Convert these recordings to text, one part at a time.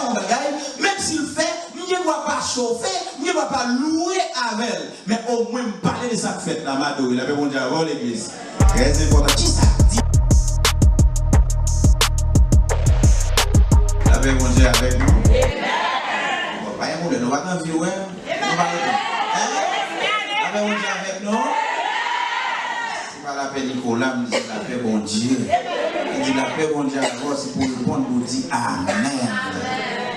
même s'il fait, je ne dois pas chauffer, je ne dois pas louer avec elle. Mais au moins, parler de sa fête dans ma douille. Il avait bon Dieu avant l'église. Très important. Qui ça dit? Il avait bon Dieu avec nous. Bon, pas un problème. Nous allons dans vivre. Il avait bon Dieu avec nous. C'est pas la paix Nicolas, mais c'est la paix bon Dieu. Il dit la paix bon Dieu avant, c'est pour répondre pour dire Amen.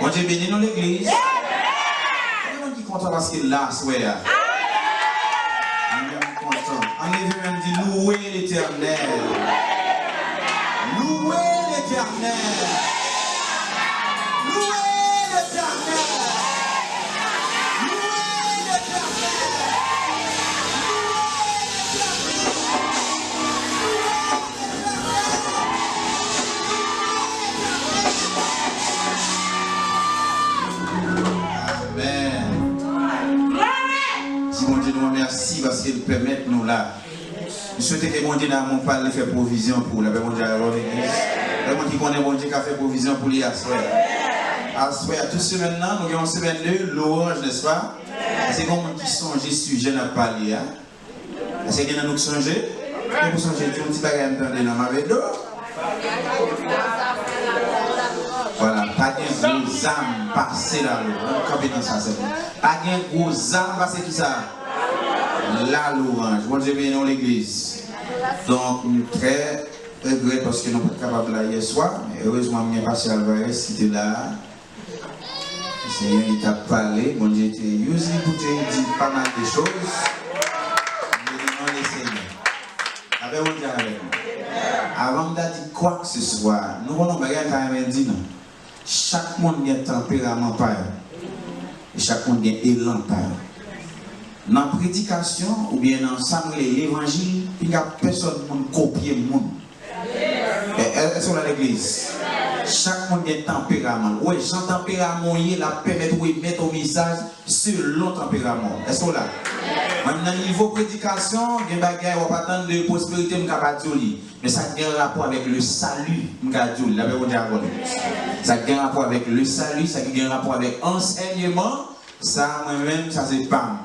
Bon Dieu béni dans l'église. Qui est content parce qu'il l'a souhaité. On est content. On est même dit louer l'éternel. Louer l'éternel. Louer l'éternel. Louer l'éternel. Merci parce qu'il permet nous là. Je souhaite que mon Dieu n'a pas fait provision pour la bon Dieu à l'église. Le monde qui connaît mon Dieu qui a fait provision pour lui à soi. À soi, toute semaine là, nous avons semaine 2, l'orange, n'est-ce pas? C'est comme qui songe sujet n'a pas lié. C'est qu'il y a nous qui songe. Et pour songer, tout le petit bagage entendez dans ma vélo. Voilà, pas de gros âmes passer là. On campe dans ça, c'est bon. Pas de gros âmes passer qui ça? Là, l'orange. Bon Dieu béni dans l'église. Donc, nous très regret parce que nous ne sommes pas capables de là hier soir. Mais heureusement, je suis passé à Alvarez qui était là. Le Seigneur il t'a parlé. Bon Dieu était usé pour te dire pas mal de choses. Mais non, le Seigneur. Avec mon Dieu avec nous. Avant de dire quoi que ce soit, nous avons un dit non. Chaque monde a un tempérament pareil. Et chaque monde a un élan pareil. Dans la prédication ou bien dans l'assemblée, l'évangile, il n'y a personne qui copie le monde. Elles sont dans l'église. Chaque monde a un tempérament. Oui, j'ai un tempérament, il a permis de mettre au message selon le tempérament. Elles sont là. Même dans le niveau prédication, il y a des gens qui pas tant de prospérité, mais ça a un rapport avec le salut. Ça a un rapport avec le salut, ça a un rapport avec l'enseignement. Ça, moi-même, ça c'est pas.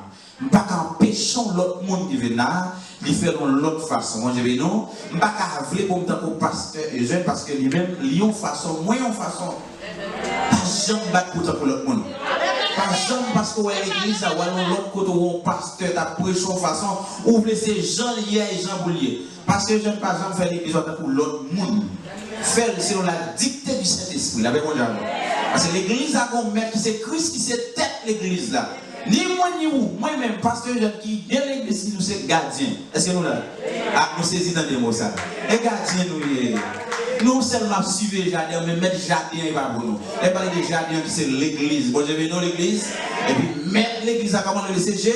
Pas qu'empêchons l'autre monde qui vient là, de faire de l'autre façon. Moi, je vais non, pas qu'à vouloir pour me dire au pasteur et jeune parce que lui-même, lui en façon, moi en façon. Pas jamais battre pour l'autre monde. Pas jamais parce qu'on est l'église, ou alors l'autre côté où on pasteur, t'as prêché en façon, ou vous laissez Jean lié et Jean boulier. Parce que jeune, par exemple, faire l'église pour l'autre monde. Faire selon la dictée du Saint-Esprit. Parce que l'église a un maître qui c'est Christ qui c'est tête l'église là. Ni moi ni vous, moi-même, pasteur qui vient l'église, nous sommes gardiens. Est-ce que nous là? Ah, nous saisissons dans des mots ça. Et gardiens, nous seulement suivons les jardins, mais mettre jardin, il va pour nous. Et parler des jardins qui c'est l'église. Bon, je vais dans l'église, et puis mettre l'église à comment le CG.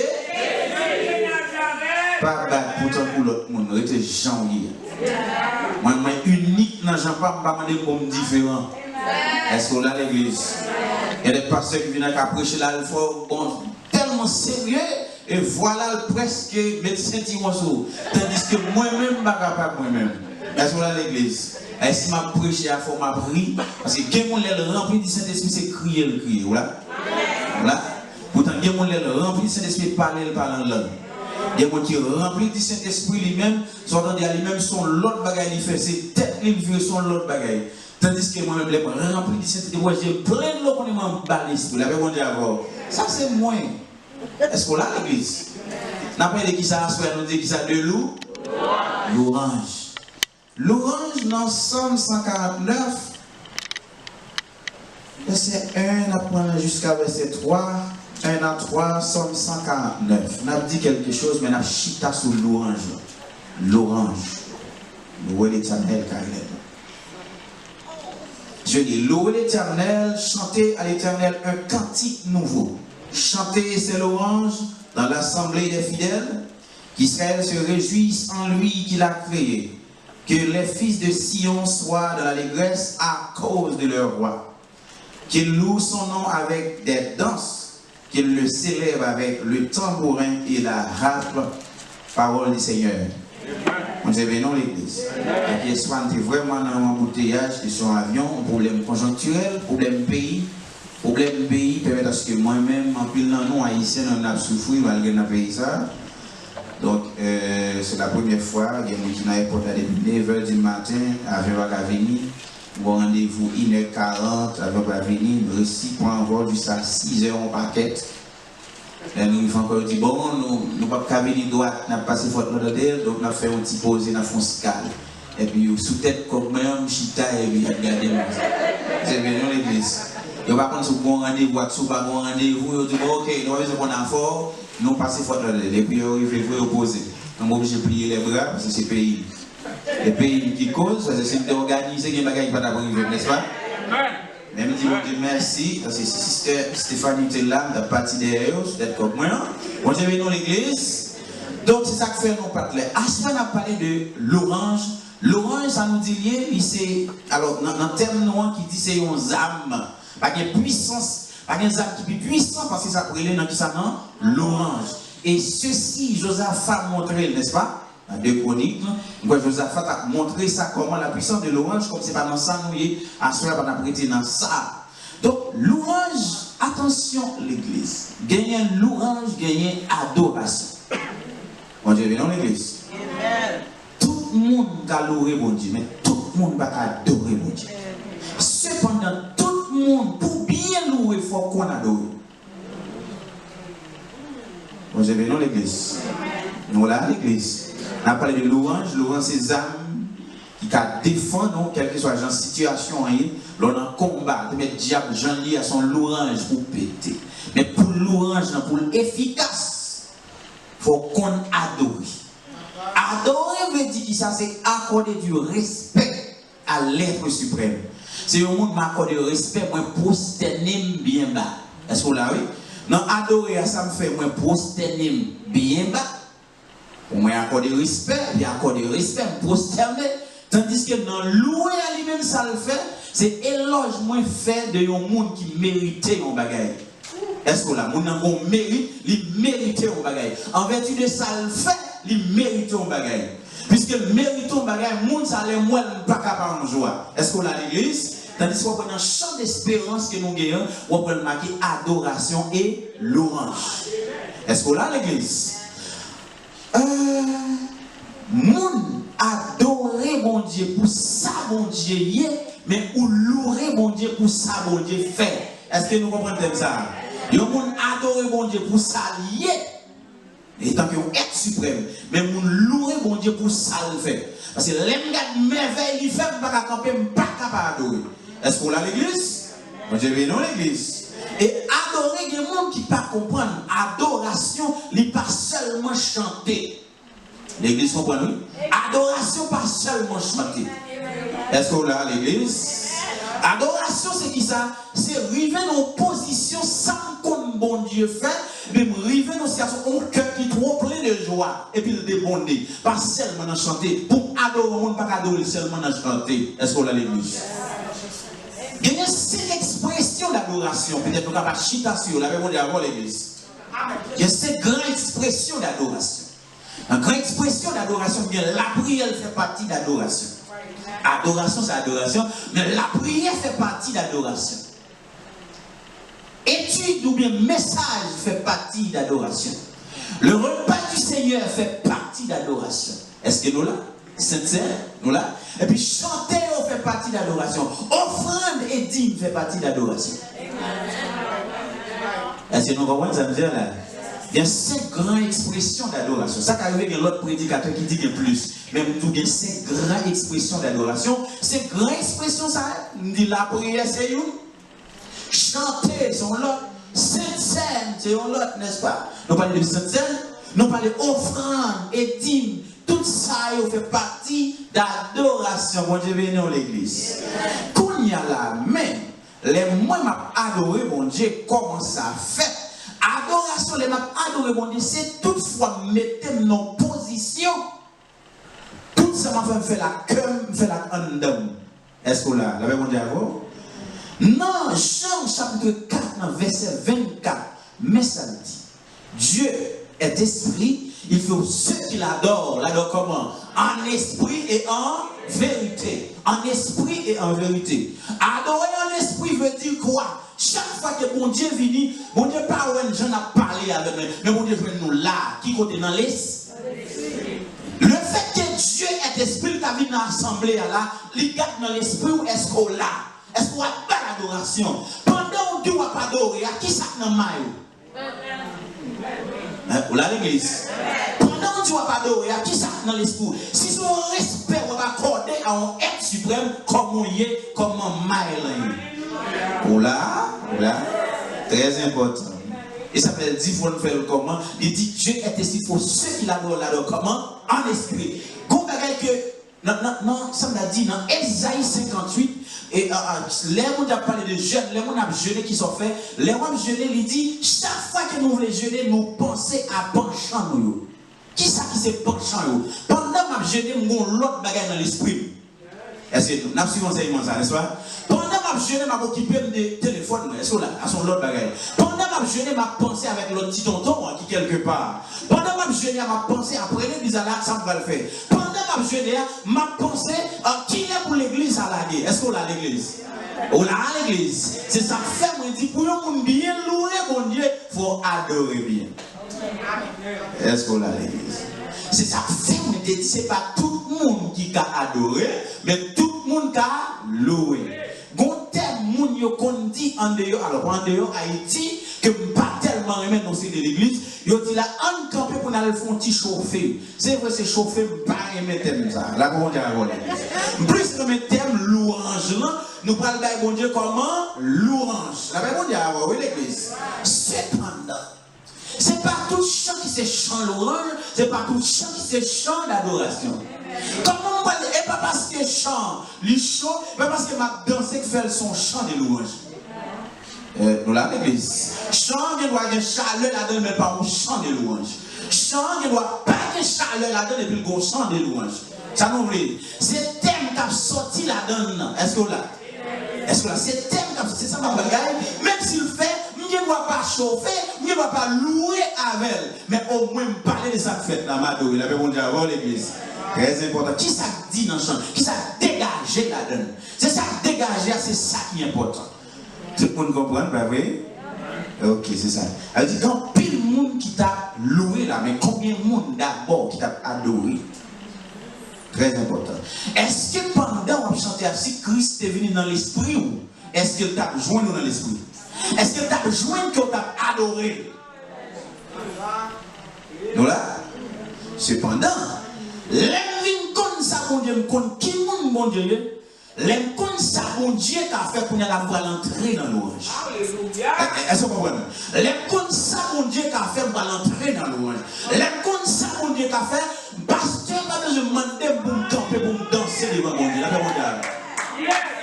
Pas battre pourtant pour l'autre monde, nous étions janvier. Moi, unique dans Jean, pas demander comme différent. Est-ce qu'on a l'église? Il y a des pasteurs qui viennent à prêcher là, il faut tellement sérieux, et voilà presque médecin Timonso. Tandis que moi-même, je ne suis pas capable moi-même. Est-ce qu'on a l'église? Est-ce que je prêche, il faut m'apprendre? Parce que quelqu'un qui est rempli du Saint-Esprit, c'est crier, le crier. Voilà. Pourtant, quelqu'un qui est rempli du Saint-Esprit, parler en langue. Quelqu'un qui est rempli du Saint-Esprit lui-même, son lui-même, son l'autre bagaille, il fait, c'est tête, il veut son l'autre bagaille. Tandis que moi-même, je suis rempli du Saint-Esprit, j'ai plein de l'eau qu'on est en balise. Vous l'avez dit avant. Ça, c'est moins. Est-ce qu'on a l'église? N'a pas dit qui ça a nous dit qui ça de loup? L'orange. L'orange dans Somme 149, verset 1, on apprend jusqu'à verset 3, 1 à 3, Somme 149. On a dit quelque chose, mais on a chita sur l'orange. L'orange. Louez l'Éternel car il est bon. Je dis, louez l'Éternel, chantez à l'Éternel un cantique nouveau. Chantez, c'est l'orange, dans l'assemblée des fidèles, qu'Israël se réjouisse en lui qu'il a créé. Que les fils de Sion soient dans l'allégresse à cause de leur roi. Qu'ils louent son nom avec des danses, qu'ils le célèbrent avec le tambourin et la harpe, parole du Seigneur. On est venu dans l'église. Et qui soit vraiment dans un embouteillage, qui sont en avion, un problème conjoncturel, problème pays, Problème pays permet à ce que moi-même, en plus dans nous haïtiens, on a souffert malgré dans le pays ça. Donc c'est la première fois qu'il y a des gens qui n'ont pas depuis 9h du matin avec la venir. Bon rendez-vous 1h40 avec la venir, récit pour un vol jusqu'à 6h en paquet. Et nous avons encore dit bon, nous ne pouvons pas venir droite, nous avons passé faute notre terre, donc nous avons fait un petit pause dans le fond scale. Et puis sous tête comme même, chita et puis regardez moi. C'est venu à l'église. Et on va prendre ce bon rendez-vous, ce pas bon rendez-vous, on dit bon ok, nous avons qu'on a fort, nous passons faute notre terre. Et puis on va opposer. On est obligé de plier les bras parce que c'est pays. Les pays qui causent, c'est d'organiser des bagages qui ne peuvent pas arriver, n'est-ce pas? Même dit merci, parce que si Sister Stéphanie était là, de partie derrière, d'être comme moi. On est venu dans l'église. Donc c'est ça que fait nos partenaires. À ce moment, on a parlé de l'orange. L'orange, ça nous dit lié, c'est. Alors, dans le terme noir qui dit c'est une âme. Pas de puissance, pas de âme qui est puissante, parce que ça brûle dans qui ça, non? L'orange. Et ceci, Josaphat a montré, n'est-ce pas? Dans 2 Chroniques, Josaphat a montré ça, comment la puissance de l'orange, comme c'est pas dans ça, nous y à ce moment, on a prêté dans ça. Donc, l'orange, attention, l'église. Gagner l'orange, gagner adoration. On dit, venons l'église. Tout le monde a adoré mon Dieu, mais tout le monde va adorer mon Dieu. Cependant, tout le monde, pour bien louer, il faut qu'on adore. On dit, venons l'église. Nous là, l'église. On a parlé de l'orange, l'orange c'est âme qui défend, quelle que soit la situation, l'on a combat, mais le diable, j'en lis à son l'orange pour péter. Mais pour l'orange, pour l'efficace, il faut qu'on adore. Adorer veut dire que ça, c'est accorder du respect à l'être suprême. C'est au monde qui m'accorde du respect, moi prosterner bien bas. Est-ce que vous l'avez? Non, adorer, ça me fait moi prosterner bien bas. Pour moi, accorder respect, il accorder respect, prosterner. Tandis que dans louer à lui-même, ça le fait, c'est éloge moins fait de un monde qui méritait un bagage. Est-ce que là, mon amour mérite, il méritait un bagage. En vertu de ça le fait, il mérite un bagage. Puisque le mérite un bagage, le monde, ça l'est moins pas capable de joie. Est-ce que là, l'église? Tandis qu'on prend un champ d'espérance que nous gagnons, on peut marquer adoration et l'orange. Est-ce que là, l'église? Moun adorer mon Dieu pour ça mon Dieu y est, mais ou louer mon Dieu pour ça mon Dieu fait. Est-ce que nous comprenons ça? Yon moun adorer mon Dieu pour ça y est, étant que est suprême, mais moun louer mon Dieu pour ça le fait. Parce que l'aime garde merveille, il fait pas camper, pas capable adorer. Est-ce qu'on a l'église? Mon Dieu vient dans l'église. Et adorer, il y a des gens qui ne pas comprendre. Adoration, il n'est pas seulement chanter. L'église comprend, oui? Adoration, pas seulement chanter. Est-ce qu'on a l'église? Adoration, c'est qui ça? C'est arriver dans une position sans qu'on bon Dieu fait, mais arriver dans une situation où un cœur qui est trop plein de joie et puis le débonder. Pas seulement dans chanter. Pour adorer, on ne peut pas adorer seulement dans chanter. Est-ce qu'on a l'église? Il y a 5 expressions d'adoration. Peut-être qu'on va chita sur la même avant l'église. Il y a 5 grandes expressions d'adoration. Une grande expression d'adoration, bien la prière fait partie d'adoration. Adoration, c'est adoration, mais la prière fait partie d'adoration. Étude ou bien message fait partie d'adoration. Le repas du Seigneur fait partie d'adoration. Est-ce que nous là? Sincère, nous là? Et puis chanter fait partie d'adoration. Offrande et dîme fait partie d'adoration. Est-ce que nous comprenons ça veut dire là? Il y a 5 grandes expressions d'adoration. Ça qu'arrive avec l'autre prédicateur qui dit qu'il y a plus. Même tout bien 5 grandes expressions d'adoration. Ces grandes expressions, ça dit la prière, c'est une. Chanter, c'est l'autre. Sainte-Seine, c'est l'autre, n'est-ce pas? Nous parlons de Sainte-Seine, nous parlons d'offrande et dîme. Tout ça, il fait partie d'adoration. Bon Dieu, venez dans l'église. Quand il y a la main, les mots adoré mon Dieu, comment ça fait? Adoration, les m'a adoré mon Dieu, c'est toutefois mettre dans position. Tout ça m'a fait la queue, fait la andam. Est-ce que là, l'avez mon Dieu à vous? Non, Jean chapitre 4, verset 24, mais ça dit, Dieu est esprit, il faut ceux qui l'adorent, l'adorent comment? En esprit et en vérité. En esprit et en vérité. Adorer en l'esprit veut dire quoi? Chaque fois que bon Dieu vient, bon Dieu pas où gens a parlé avec nous, mais bon Dieu veut nous là, qui côté dans l'esprit. Le fait que Dieu est esprit, qui vient dans l'assemblée là, il garde dans l'esprit ou est-ce qu'on là? Est-ce qu'on a pas l'adoration? Pendant que vous n'avez pas adoré, à qui ça n'a pas vous l'avez l'église. Pendant que tu n'as pas adoré, à qui ça dans l'esprit? Si son respect vous accordé à un être suprême, comme on y est, comme un mail. Oula, très important. Il s'appelle dit, il faut le faire comment? Il dit, Dieu est ici pour ceux qui l'adorent comment? En esprit. Qu'on regarde que, non, ça m'a dit, dans Ésaïe 58, et les gens ont parlé de jeûne, les gens ont jeûné qui sont faits, les gens ont jeûné, il dit, chaque fois que nous voulons jeûner, nous pensons à penchant nous. Qui ça qui c'est penchant nous? Pendant que nous jeûner, nous avons l'autre bagaille dans l'esprit. Est-ce que nous avons suivi enseignement ça, n'est-ce pas? Pendant que je jeûne, je occupé de téléphone, est-ce que là, à son l'autre bagaille. Pendant que je jeûne, je pensé avec l'autre petit tonton qui quelque part. Pendant que je jeûne, je pensé après l'église là, ça va le faire. Pendant que je jeûne, je pensé qui est pour l'église à la guerre. Est-ce qu'on a l'église? On a l'église. C'est ça fait, moi, dit pour nous bien louer mon Dieu, il faut adorer bien. Est-ce qu'on a l'église? C'est ça fait, moi, dit c'est pas tout le monde qui a adoré, mais tout le monde qui a loué. Gon tel moun yo kon dit en dehors, alors en dehors Haïti, que pas tellement remettre dans l'église, yo dit là, en campé pour aller faire un petit chauffer. C'est vrai, c'est chauffer, pas remettre thème ça. Là, comment dire avant l'église? Plus remettre thème louange là, nous parlons de bon Dieu comment? Louange. Là, comment dire avant, oui, l'église. Cependant, c'est pas tout chant qui c'est chant louange, c'est pas tout chant qui c'est chant d'adoration. Comment on va dire, et pas parce que chant, les chants, mais parce que ma danse qui fait son chant de louange. Nous l'avons l'église. Chant qui doit avoir chaleur là-dedans, mais pas un chant de louange. Chant qui doit pas avoir chaleur là-dedans, et puis le chant de louange. Ça nous dit. C'est thème qui a sorti là-dedans. Est-ce que là? Est-ce que là? C'est thème qui a sorti, c'est ça ma bagaille. Même s'il fait, je ne dois pas chauffer, je ne dois pas louer avec elle. Mais au moins, parler de sa fête là, madou. Il avait bon Dieu avant l'église. Très important. Qui ça dit dans le chant? Qui ça dégagé là-dedans? C'est ça dégagé, c'est ça qui est important. Tout le monde comprend, pas vrai? Ok, c'est ça. Elle dit, quand pile monde qui t'a loué là, mais combien de monde d'abord qui t'a adoré? Très important. Est-ce que pendant qu'on chantait ainsi, Christ est venu dans l'esprit ou est-ce qu'il t'a joint dans l'esprit? Est-ce qu'il t'a joint qu'on t'a adoré? Nous là? Cependant, l'aime comme ça, mon Dieu, qui monde, mon Dieu, l'aime comme ça, mon Dieu, qui a fait pour nous l'entrer dans l'ouange. Est-ce que vous comprenez? L'aime comme ça, mon Dieu, qui a fait pour l'entrer dans l'ouange. L'aime comme ça, mon Dieu, qui a fait, pasteur, quand je demande pour me camper, pour me danser devant mon Dieu.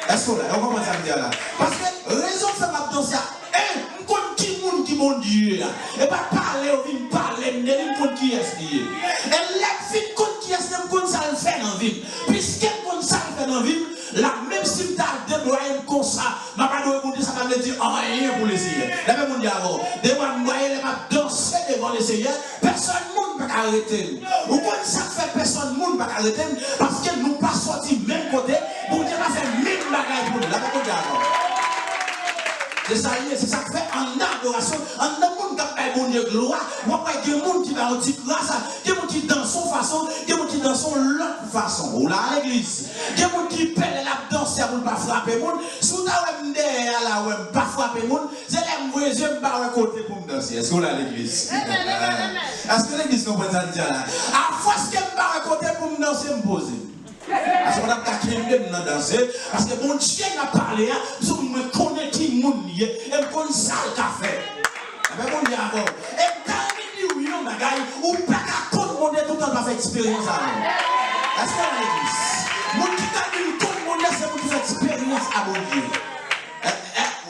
Est-ce que vous comprenez ça me dire là? Parce que raison fait ma danser, je connais qui monde qui mon Dieu là. Et pas parler, on vient parler, je ne connais qui est-ce qui est. Et là, je connais qui est-ce qui est, ça le fait dans la vie. Puisque ça le fait dans la vie, là, même si tu as déployé comme ça, je ne vais pas dire ça va me dire rien pour les Seigneurs. Là, même on dit avant, devant moi, il va danser devant les Seigneurs, personne ne peut arrêter. Ou quand ça fait personne ne peut arrêter, parce que nous ne pas sortis même côté, pour dire qu'on fait même bagaille pour nous. Là, même on dit avant. C'est ça, c'est ça qui fait en adoration, en monde qui a bon Dieu gloire, il y a des gens qui ont une grâce, il y a des gens qui dansent son façon, il y a des gens qui dansent l'autre façon. Ou là à l'église, il y a des gens qui pèlent la danse pour ne pas frapper les gens. Si vous avez derrière là, pas frapper les gens, c'est les yeux qui ne côté pour me danser. Est-ce que vous avez à l'église? Est-ce que l'église comprend ça dire là? À force que je ne pas côté pour me danser, je me pose. Parce qu'on a pas danser, parce que mon Dieu n'a parlé, je me connais qui mon lié, et je connais ça le café. Mais bon Dieu avant. Et quand il y a un bagage, ou pas qu'à tout le temps pas fait expérience à est-ce qu'on a l'église? Mon qui t'a dit tout le monde, c'est pour faire expérience à mon Dieu.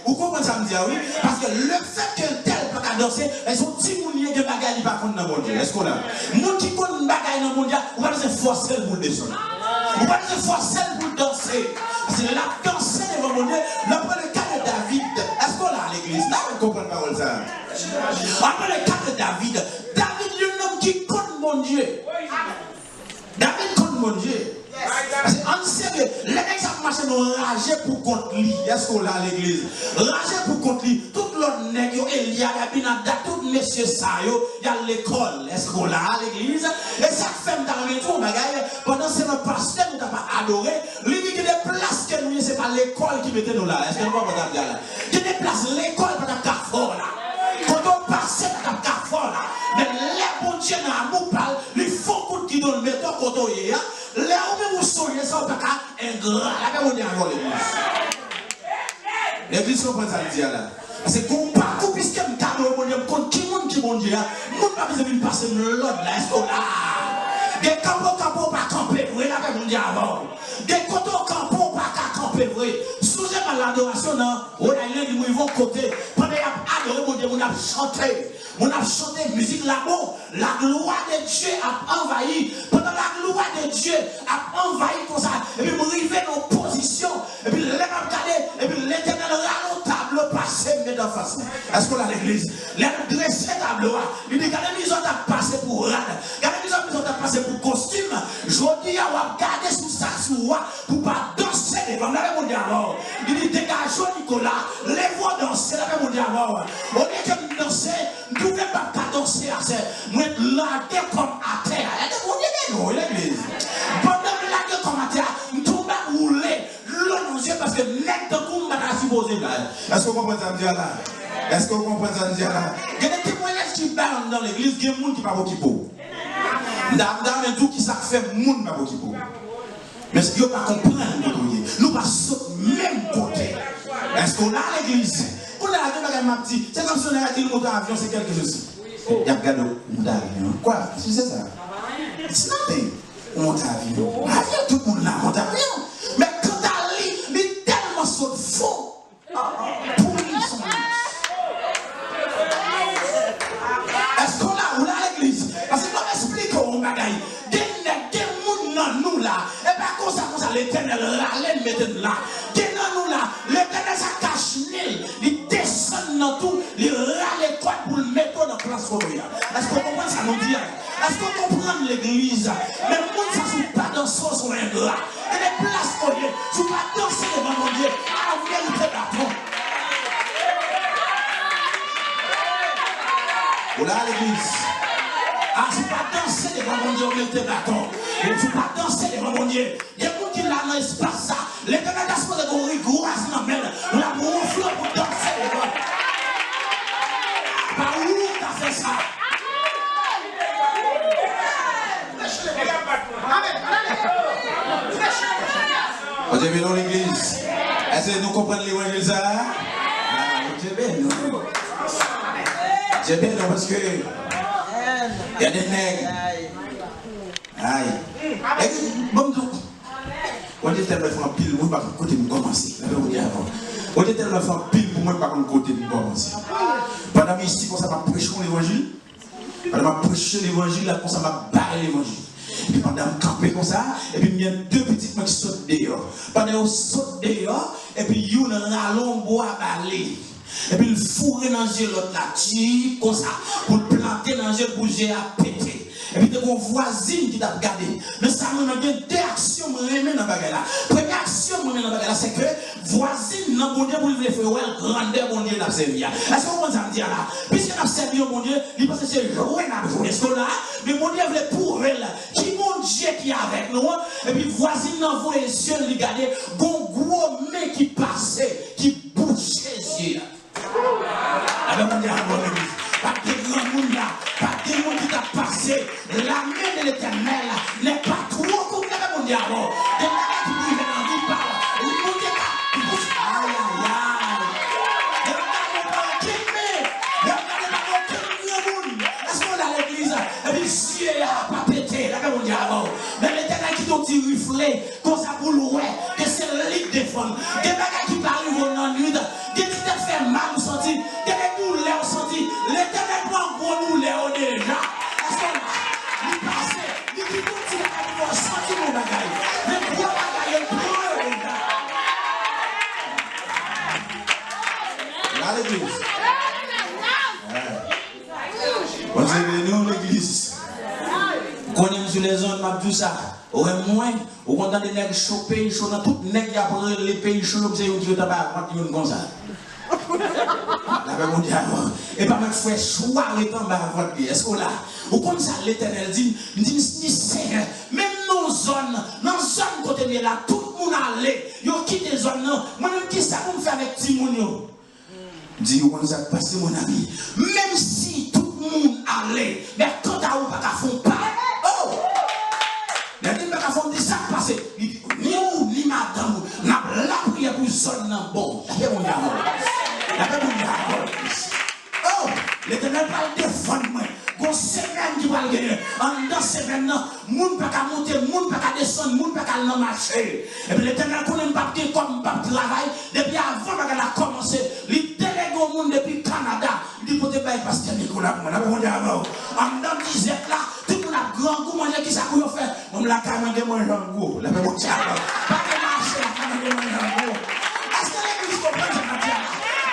Vous comprenez ça me dit oui? Parce que le fait que tel peut pas danser, elles sont petits moun lié de bagage, il va contre dans mon Dieu. Est-ce qu'on a? Mon qui connaît bagage dans mon Dieu, on va se forcer pour descendre. On va se forcer pour danser. Parce que la danser devant mon Dieu, après le cas de David, est-ce qu'on a à l'église? Là, on comprend pas ça. Après le cas de David, David, le homme qui connaît mon Dieu. David connaît mon Dieu. Parce qu'on sait que les mecs qui marchent nous rager pour contre lui. Est-ce qu'on l'a à l'église? Rager pour contre lui. Tout l'autre nègre, Elia, Abinada, tout messieurs ça, il y a l'école. Est-ce qu'on l'a à l'église? Et ça fait dans le tout, bagaille. Pendant que c'est le pasteur nous n'a pas adoré. Lui dit que des places que nous, c'est pas l'école qui mettait nous là. Est-ce que nous va pas dire là? Il y a des places, l'école pour ta fort là. Quand on passe dans ta fort là. Mais les bons dieux dans l'amour parlent, les faux coups qui donnent le méthode quand on y est. Les hommes vous soyez ça, on ingrat. La même on y a avant l'église. L'église comprend ça le dire là. Parce que qu'on partout, puisque je me cadre, on dit, contre qui monde qui bon Dieu, nous pas besoin de passer l'autre là, est-ce qu'on a? Des campos pas camper, vous la même on dit avant. Des campos pas camper, vous sous l'adoration, on a une ils vont côté. Pendant qu'ils ont adoré, mon Dieu, on a chanté. On a chanté musique là-bas. La gloire de Dieu a envahi. Pendant la gloire de Dieu a envahi comme ça. Et puis, on arrive dans position. Et puis, les gens regardent. Et puis, l'éternel râle au tableau passé, mais d'en face. Est-ce qu'on a l'église? Les dressés tableau. Il dit, regardez, ils ont passé pour râle. Regardez, ils ont passé pour costume. Je dis, on va garder sous ça, pour pas danser devant. La même diamant. Il dit, dégagez Nicolas. Les voix danser. La même diamant. On est comme danser. Nous ne pouvons pas danser à ça. Nous sommes là comme à terre. Il y a des l'église. Pendant que là comme à terre, nous tombons à rouler. L'eau nos yeux parce que net de coup, on supposé là. Est-ce qu'on comprend ça me dire là? Est-ce qu'on comprend ça me dire là? Il y a des témoignages qui parlent dans l'église, il y a des gens qui ne parlent pas pour. Dans tout qui ça fait, les gens ne parlent pas pour. Mais ce qu'ils ne comprennent pas, nous ne pas même côté. Est-ce qu'on a l'église? On a la petite. C'est comme si on a dit le mot d'avion, c'est quelque chose. Il y a regardé le mot d'avion. Quoi? C'est ça? It's nothing. Mot d'avion. Avion, tout le monde là, mot d'avion. Mais quand il est tellement saut faux. Pour lui, son est-ce qu'on a ou là l'église? Parce que nous expliquons, bagaille. Des gens dans nous là. Et pas comme ça, l'éternel râle, mettez là. Des gens nous là. L'éternel ça cache nul. Il descend dans tout. Il râle quoi pour le mettre dans la place pour lui. Est-ce qu'on comprend ça nous dit? Est-ce qu'on comprend l'église? Mais moi, ça ne joue pas dans son son ingrat. Il y a des places pour Dieu. Je ne joue pas danser devant mon Dieu. Ah, vous vérité d'attendre. Voilà l'église. Ah, je ne joue pas danser devant mon Dieu. On était d'accord. Je ne joue pas danser devant mon Dieu. Il y a des gens qui là dans l'espace ça. Les gens qui sont dans le rigoureux, dans le la ronfle pour danser devant. Par où tu as fait ça? Vous avez dans l'église. Est-ce que nous comprenons l'évangile ça? J'ai bien, non? J'ai bien, non, parce que il y a des nègres. Aïe. Et bon, tout. On dit tellement faire pile, moi, par côté de commencer. On dit tellement faire pile pour moi, par côté de commencer. Pendant que ici, quand ça m'a prêché l'évangile, pendant que m'a prêché l'évangile, là, quand ça m'a barré l'évangile. Et puis pendant que je campais comme ça, et puis il y a deux petites mains qui sautent dehors. Pendant qu'ils sautent dehors, et puis il y a un rallon bois balai. Et puis il fourre dans le l'autre là, comme ça, pour le planter dans le bouger à péter. Et puis, il y a une voisine qui t'a regardé. Mais ça, nous avons deux actions dans la bagarre. Première action dans la bagarre, c'est que voisine, dans mon Dieu, vous voulez faire grandeur, mon Dieu, n'a servi. Est-ce qu'on peut dire là? Puisqu'il a servi au mon Dieu, il pense que c'est jouer dans le jour. Est-ce qu'on a? Mais mon Dieu voulait prouver là. Qui mon Dieu qui est avec nous? Et puis, voisine, dans vos yeux, regardez, bon gros mec qui passait, qui bouchait les yeux. Avec mon Dieu, pas de grand monde là, pas de monde qui t'a passé. La main de l'éternel n'est pas trop comme mon diable. De la main qui brille dans vie par le monde qui t'a. Aïe aïe aïe. De la main qui brille. De la main qui brille. Est-ce qu'on a l'église? Et puis Dieu n'a pas pété. La main mon diable. Mais l'éternel qui t'a dit rifler, comme ça pour louer, que c'est le lit de défendre. Des bagages qui parlent dans la nuit. Des qui t'a fait mal, vous sentez. Des douleurs, vous sentez. L'éternel prend pour nous les on est déjà. Est-ce qu'on a? Il passe, il dit tout ce qu'il a senti mon bagage. Le gros bagage, le là l'église. On est venu à l'église. On aime sur les zones, m'a dit ça. Au moins, au content des nègres chauds, pays chauds, dans tout nègres après les pays chauds, c'est eux qui ont tabac, comme ça. La paix mondiale. Et pas mettre frère choix les en bas votre pied. Est-ce que là, ou comme ça, l'Éternel dit, Seigneur, même nos zones, côté là, tout le monde allait, yo quitte les zones, moi-même, qui ça qu'on fait avec Timounio? Dis, on ça passe mon ami. Même si tout le monde allait, mais quand à ou pas qu'à fond pas. Oh! Il a dit pas qu'à fond des ça passer. Ni ou ni madame, n'a la prière pour zone non bon. La paix mondiale. La paix mondiale. Oh! L'Éternel parle défendre moi. Gon semaine qui va gagner. En dans semaine là, moun pas qu'à monter, moun pas qu'à descendre, moun pas qu'à marcher. Et puis l'Éternel connaît pas comme pas travail depuis avant qu'elle a commencé. Au monde depuis Canada, du côté de Pasteur Nicolas, on a besoin avant. En dans disette là, tout le monde a grand goût manger qui ça pour faire. On l'a carrément de manger en gros. La même chose. Pas de marcher, la carrément de manger en gros. Est-ce que l'église comprend ce matin là?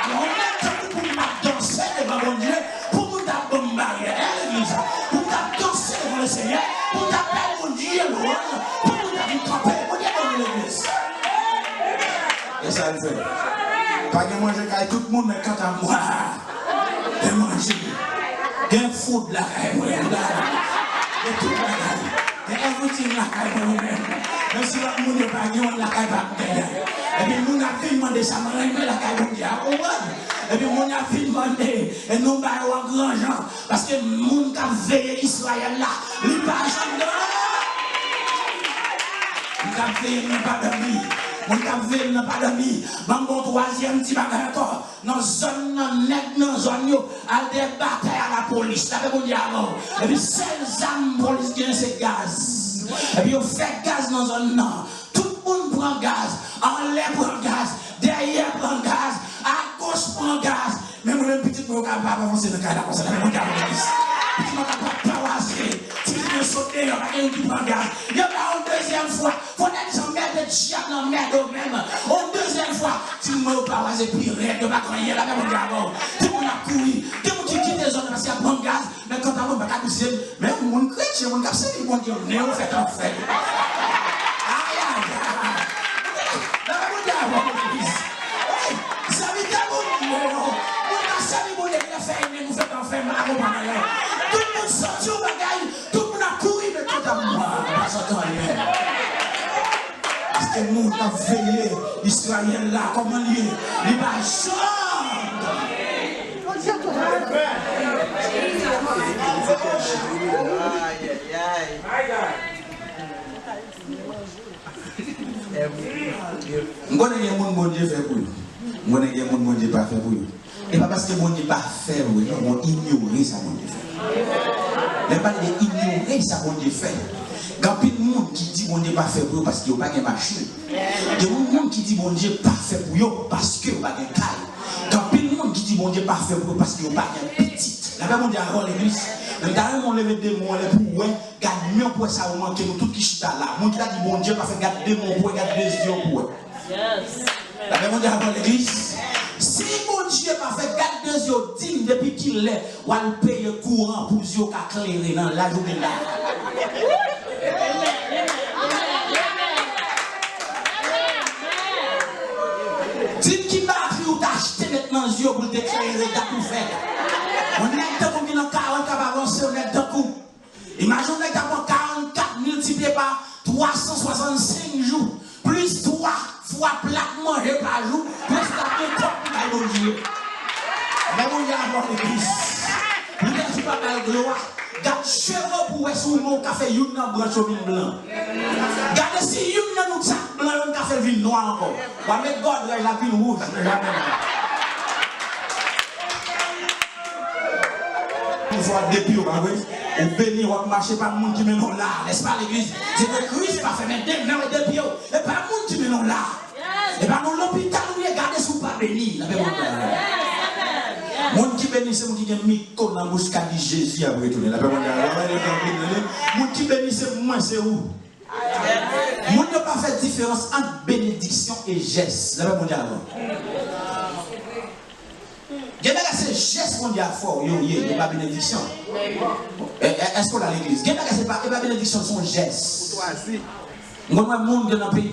Alors on a temps pour nous danser devant mon Dieu, pour nous bombarder l'église, pour nous danser devant le Seigneur, pour nous appeler mon Dieu loin, pour nous camper, pour nous dans l'église. Et ça le fait. Pas de manger quand tout le monde mais quand à moi de manger des food là et tout là et everything là même si la monde pas gagné la et puis nous a fait demander ça mais la et puis mon a fait demander et nous pas en grand gens parce que monde qui veille Israël là il pas jamais il a veillé pas d'amis. On a vu n'a pas d'amis. Bon troisième petit bagage encore. Dans zone dans zone à des batailles à la police. Ça veut dire alors. Et puis seul arme police gagne c'est gaz. Et puis on fait gaz dans zone non. Tout le monde prend gaz. En l'air prend gaz. Derrière prend gaz. À gauche prend gaz. Même le petit peu capable avancer dans le cadre comme ça. Ça veut dire petit peu capable passer. Tu peux sauter, il y a rien qui prend gaz. Il y a une deuxième fois. Faut être merde de chien dans merde même. Une deuxième fois, tu me parles c'est plus raide de ma croyance là même d'abord. Tout le monde a couru. Tout le monde qui quitte les zones parce qu'il y a bon gaz. Mais quand on va pas pousser, même mon chrétien, mon cap c'est bon Dieu, néo fait en fait. Aïe aïe. Là même d'abord. Ça veut dire bon Dieu. On a salué bon Dieu qui a fait nous fait en fait mal là. Tout le monde sorti au bagage, tout le monde a couru mais quand à moi, pas sortir rien. Parce que nous avons veillé Israël là, comment lié, il va Je connais mon bon Dieu fait pour nous. Je connais mon Dieu pas fait pour nous. Et pas parce que mon Dieu pas fait pour nous, on ignore ça mon Dieu fait. Mais pas de ignorer ça mon Dieu fait. Quand il y a des gens qui disent que mon Dieu pas fait pour eux parce qu'ils n'ont pas de machine. Il y a des gens qui disent que mon Dieu pas fait pour eux parce qu'ils n'ont pas de caille. Quand il y a des gens qui disent que mon Dieu pas fait pour eux parce qu'ils n'ont pas de petit. La paix mondiale avant l'église. Même d'ailleurs, on lève des mots, on les pour garde mieux pour ça, on manque nous tout qui chita là. Mon Dieu a dit bon Dieu pas fait garde des mots pour garder des yeux pour eux. La paix mondiale avant l'église. Si mon Dieu pas fait garder des yeux dignes depuis qu'il est, on va le payer courant pour les yeux qui éclairent dans la journée là. Dis qui m'a appris ou t'acheter maintenant les yeux pour t'éclairer t'as tout fait. On est dans combien de 40 qui va avancer, on est dans coup. Imagine on est dans 44 multiplié par 365 jours, plus 3 fois plat manger par jour, plus la top par mon Dieu. Mais mon Dieu a avoir l'église. Vous n'êtes pas mal de gloire. Garde cheveux pour être sous mon café, you n'a branche au vin blanc. Garde si you n'a nous sac blanc, un café vin noir encore. On va mettre God la pile rouge. Une fois depuis au Bagouis, on bénit, on marche pas le monde qui mène là, n'est-ce pas l'église? C'est que Christ pas fait mettre depuis et pas le monde qui mène là. Et pas dans l'hôpital, nous regardez sous pas béni. Monde qui bénit, c'est monde qui a mis dans la bouche qu'a dit Jésus a retourné. La paix mondiale. Monde qui bénit, c'est moi, c'est où? Monde n'a pas fait différence entre bénédiction et geste. La paix mondiale. gestes qu'on dit à fort, il n'y a pas bénédiction. Est-ce qu'on a l'église? Il n'y a pas bénédiction, son geste. On a un monde dans le pays,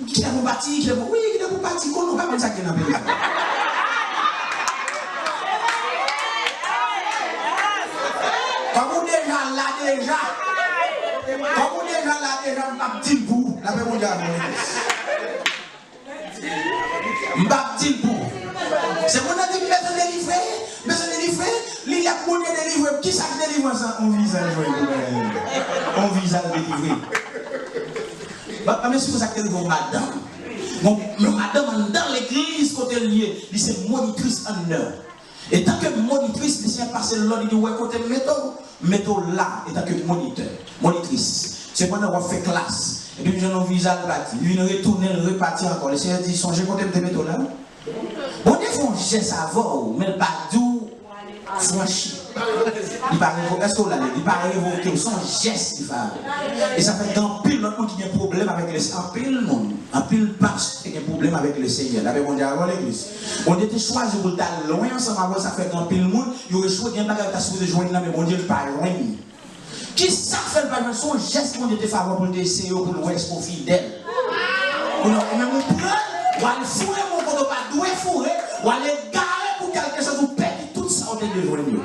qui est pour bâtir, qui est pour. Oui, qui est pour bâtir, qu'on n'a pas ça qui est dans le pays. Comme on déjà là, on m'a dit pour la paix mondiale. M'a dit pour. C'est mon avis, besoin de livrer, il y a pour délivrer. Qui ça délivre ça? On visage, on visage délivrer. Mais c'est pour ça que vous madame. Madame dans l'église, côté lié, il c'est monitrice en heure. Et tant que monitrice, il s'est passé l'ordre, il dit ouais, côté métaux là, et tant que monitrice. C'est pendant qu'on fait classe. Et puis, je n'ai visage bâti. Il vient retourner, repartir encore. Le Seigneur dit, songez côté de métaux là. On est un geste avant, mais pas doux, franchi. Est-ce qu'on l'a dit? Il paraît révoquer son geste qui fait. Et ça fait qu'un pile l'autre monde qui a un problème avec les. Un pile monde, un pile pasteur qui a un problème avec le Seigneur. Là, on dit avant l'église. On était choisi pour aller loin ensemble, ça fait qu'un pile monde, il y aurait choisi un bagage à se joindre là, mais on dit pas loin. Qui ça fait pas son geste qu'on était favorable pour essayer pour le West pour fidèle. On a même un plan, on va le fourrer, mon côté pas doué fourrer, on va le garer pour quelque chose, pour perdre tout ça au début de Dieu.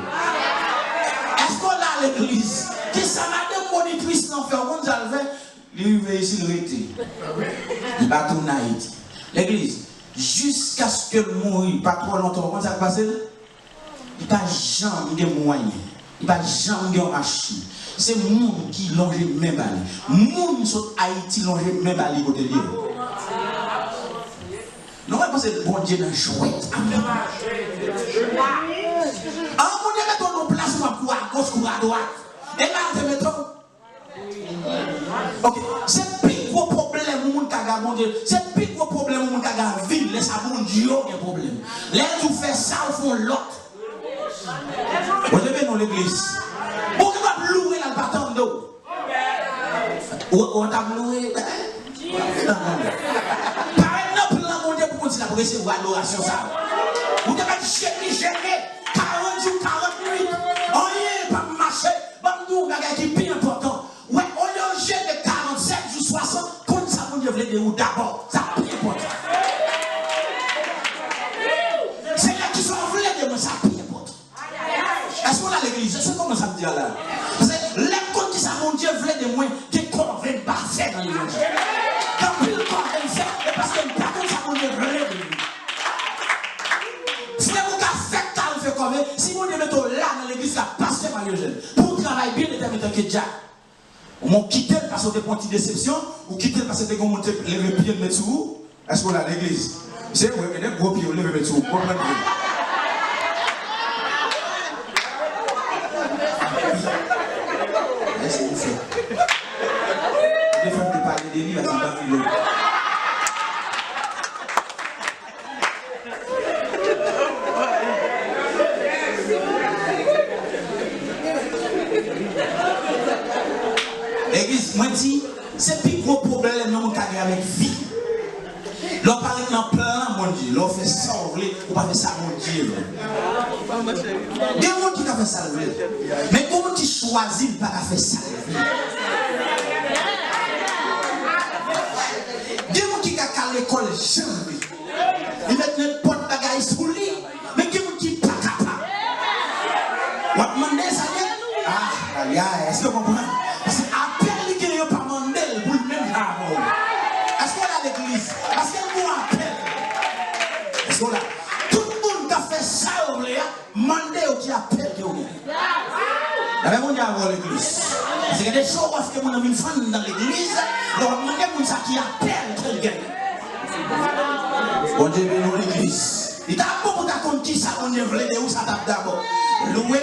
Est-ce qu'on a l'église? Qui ça madame monitrice n'en fait on s'alve, il va ici le rete. Il va tourner à Haïti. L'église, jusqu'à ce que mourir, pas trop longtemps, comment ça passe? Il n'y a pas jamais de moyens. Il n'y a pas jamais de machine. C'est le monde qui longe même balai. Le monde sur Haïti longe même balai côté lié. Non, mais c'est bon Dieu dans chouette. Amen. Ah, mon Dieu, mettons nos places pour à gauche, pour à droite. Et là, te mettons. Ok, c'est plus gros problème au monde qui a mon Dieu. C'est plus gros problème au monde qui a ville. Laisse à mon Dieu, il y a un problème. Les gens font ça, ils font l'autre. Vous avez dans l'église. Pourquoi vous louer dans le bâton d'eau? On t'a loué. Par exemple, là, mon Dieu, pour continuer à recevoir l'adoration. Vous devez gérer 40 jours, 40 nuits. On n'y est pas marché. Nous, on a qui est plus important. Ouais, on y a géré 47 jours, 60. Comme ça, mon Dieu, vous voulez d'abord. Ça, plus important. C'est là qui sont voulés de moi, ça, plus important. Est-ce qu'on a l'église? C'est comment ça me dit là? Parce que les comptes qui ça, mon Dieu, voulait de moi, qui convainc pas faire dans l'église. Quand il convainc faire, c'est parce que pas comme ça, mon Dieu, voulait de lui. Si vous avez fait ça, vous faites convaincre. Si mon Dieu met là dans l'église, ça passe par le jeune. Pour travailler bien déterminé que déjà. On quitte parce que c'est une déception, ou quitte parce que on monte lever pied de mettre sous. Est-ce qu'on a l'église? C'est vrai, il y a des gros pieds, on lève mettre sous. C'est une fait. Des fois, tu parles de lui, là, c'est pas plus. L'église, moi, dis, c'est plus gros problème, non, qui a avec vie. L'on parle dans plein, mon Dieu. L'on fait ça, on va faire ça, mon Dieu. Il y a des gens qui ont fait ça, mais comment tu choisis de ne pas faire ça? Il y a des gens qui ont à l'école, ils mettent n'importe quoi bagaille sous lui, mais il y a des gens qui ne sont pas capables. On va demander ça, ah, est-ce que vous comprenez? Parce que appel qui n'est pas demandé pour le même rapport. Est-ce qu'on a l'église? Parce qu'elle vous appelle. Est-ce qu'on a? Tout le monde qui a fait ça, mandé au qui appelle. La même on dit avant l'église. Parce qu'il y a des choses que mon ami fan dans l'église, on demande à ça qui appelle quel gagne. On dit dans l'église. Il t'a beaucoup d'attendre qui ça, on dit voulait de où ça tape d'abord. Louer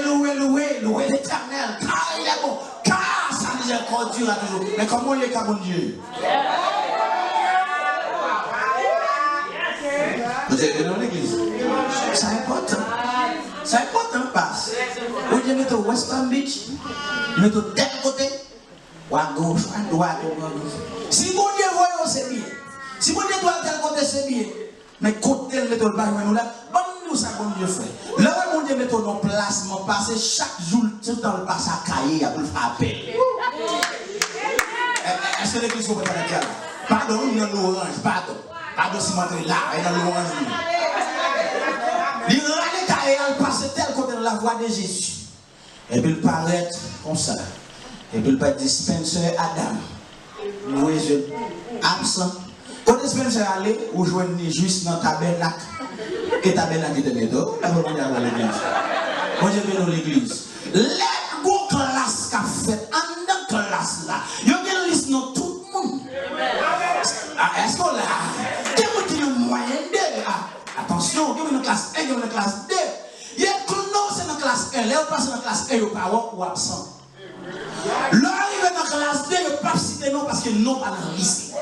l'éternel, car il est bon, car sa miséricorde dure toujours. Mais comment il est qu'à mon Dieu? Vous êtes dans l'église. C'est important. C'est important, passe. Vous devez mettre au West Palm Beach, vous mettez au tel côté, ou à gauche, à droite, ou à gauche. Si mon Dieu voit, c'est bien. Si mon Dieu doit tel côté, c'est bien. Mais côté, le mettez au bas, nous là, bon, nous, ça, bon Dieu fait. Là, mon te mettre en place, mon passé chaque jour, tout dans le passé à cahier, pour le faire appel. Est-ce que l'église vous peut faire là? Pardon, il y a l'orange, pardon. Pardon si moi là, il y a l'orange. Il y a les cahiers, il passe tel côté de la voix de Jésus. Et puis il paraît comme ça. Et puis il va dispenser Adam. Vous voyez, absent. Quand dispenser aller, vous joignez juste dans le tabernacle. Et tabernacle de méthode, là vous allez à l'église. Moi je vais dans l'église. Les gros classes qu'a fait, en dans classe là, il y a une liste dans tout le monde. Est-ce qu'on l'a? Il y a un moyen de. Attention, il y a une classe 1, il y a une classe 2. Il y a un c'est dans la classe 1, là vous passez dans la classe 1, il n'y a pas ou absent. Là arrive dans la classe 2, il n'y a pas cité non parce que non pas dans la liste.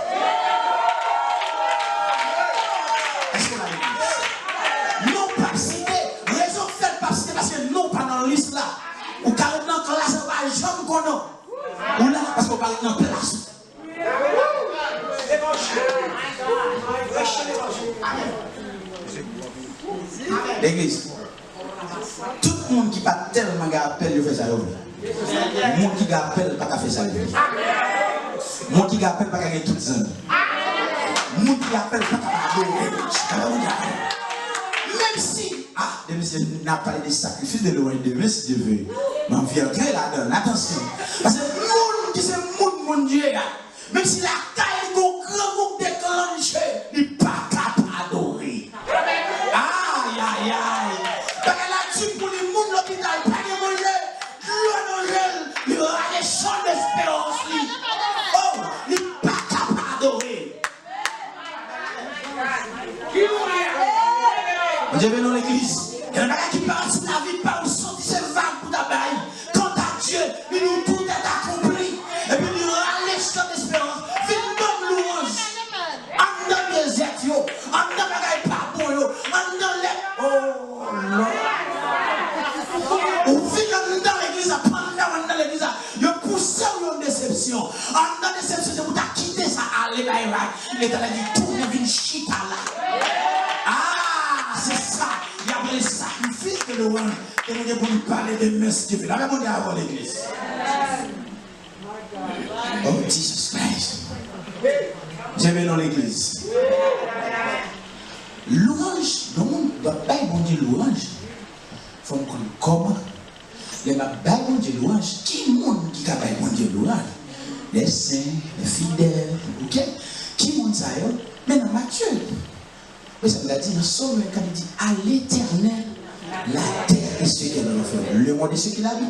Est-ce qu'on a l'église? Non pas cité. Raison fait pas cité parce que non pas dans la liste là. Ou carrément dans la classe, on va jamais connaître. Ou là, parce qu'on parle dans la place. L'église. Tout le monde qui n'a pas tellement d'appel, il fait ça. Le monde qui appelle, pas faire ça. Le monde qui appelle, pas gagner toutes les années. Le monde qui appelle, pas adorer. Même si, on a parlé des sacrifices de loin de Dieu, si Dieu veut. Mais on vient entrer là-dedans, attention. Parce que le monde qui c'est le monde Dieu, même si la taille est grand groupe déclenché, il n'est pas capable d'adorer. Aïe, aïe, aïe. Parce que là-dessus, pour les gens de l'hôpital, pas de manger, il y aura des champs d'espérance. Oh, il n'est pas capable d'adorer. Je vais dans l'église. Il y a un gars qui parle sur la vie, parle sur ses vagues pour t'abailler. Quant à Dieu, il nous tout est accompli. Et puis il aura les champs d'espérance. Fais une bonne louange. En dans les étios, en dans les pardons, en dans les. Oh non. Ou vient dans l'église, pendant dans l'église, il pousse une déception. En dans déception, c'est pour quitter ça, aller là, il est allé dire tout, il vient chita là. Ah, c'est ça. Il y a les sacrifices de l'ouange. Et nous devons parler de merci Dieu. La même on est avant l'église. Oh, Jesus Christ. Je vais dans l'église. Louange, le monde doit pas bon Dieu louange. Il faut qu'on comment. Les ma bon Dieu louange. Qui monde qui a bon Dieu louange? Les saints, les fidèles, ok? Qui monde ça yo? Mais dans Matthieu. Mais ça veut dire dans Somme quand il dit à l'éternel, la terre et ce qu'elle a fait. Le monde est ce qu'il a vu.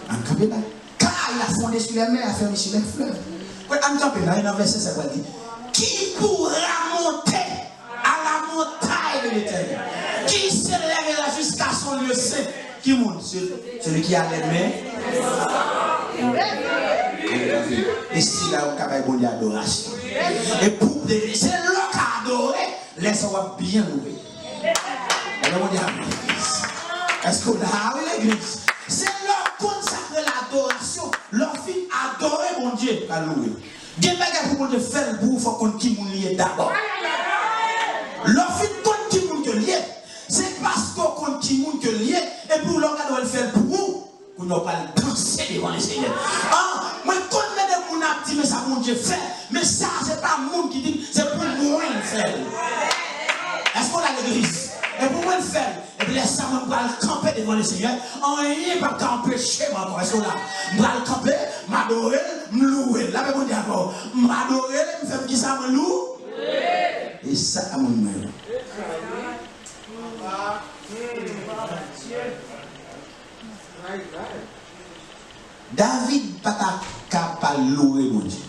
En campé là. Car il a fondé sur les mers, il a fermé sur les fleuves. En campé là, il y a un verset, ça va dire qui pourra monter à la montagne de l'éternel? Qui s'élèvera jusqu'à son lieu saint? Qui monte? Celui qui a les mains. Et si là, on a une adoration. Et pour c'est là qu'à adorer, laisse-moi bien louer. Est-ce qu'on a l'église? C'est leur consacrer l'adoration, leur fille adorer mon Dieu à louer. Dieu n'a pas pour de faire pour faut qu'on qui moun lié d'abord. Leur fille compte qui moun que lié, c'est parce qu'on compte qui moun que lié et pour leur doit le faire pour vous, qu'on n'a pas le danser devant les seigneurs. Ah, moi quand les moun a dit mais ça mon Dieu fait, mais ça c'est pas moun qui dit, c'est pour moi le faire. Est-ce qu'on a l'église? Et pour moi le faire, et puis laisse ça, moi je vais le camper devant le Seigneur. En rien, pas t'empêcher, moi, encore. Est-ce qu'on a? Je vais le camper, m'adorer, me louer. Là, je vais d'accord. M'adorer, me faire qui ça, me loue? Et ça, à mon même. David, pas capable de louer, mon Dieu.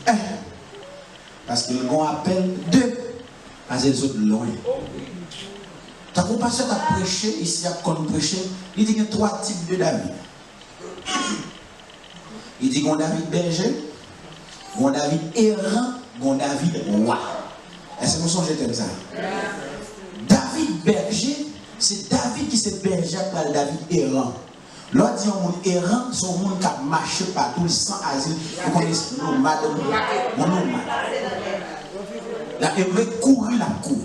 Parce qu'il m'a appelé deux. Parce que les autres loin. Quand on passe à prêcher, ici, à prêcher, il dit qu'il y a trois types de David. Il dit qu'on David berger, qu'on David errant, qu'on David roi. Est-ce que vous songez comme ça? David berger, c'est David qui s'est berger par David errant. L'autre dit un monde errant, c'est un monde qui a marché partout sans asile. Vous connaissez nomade, mon nomade. Là, il veut courir la cour.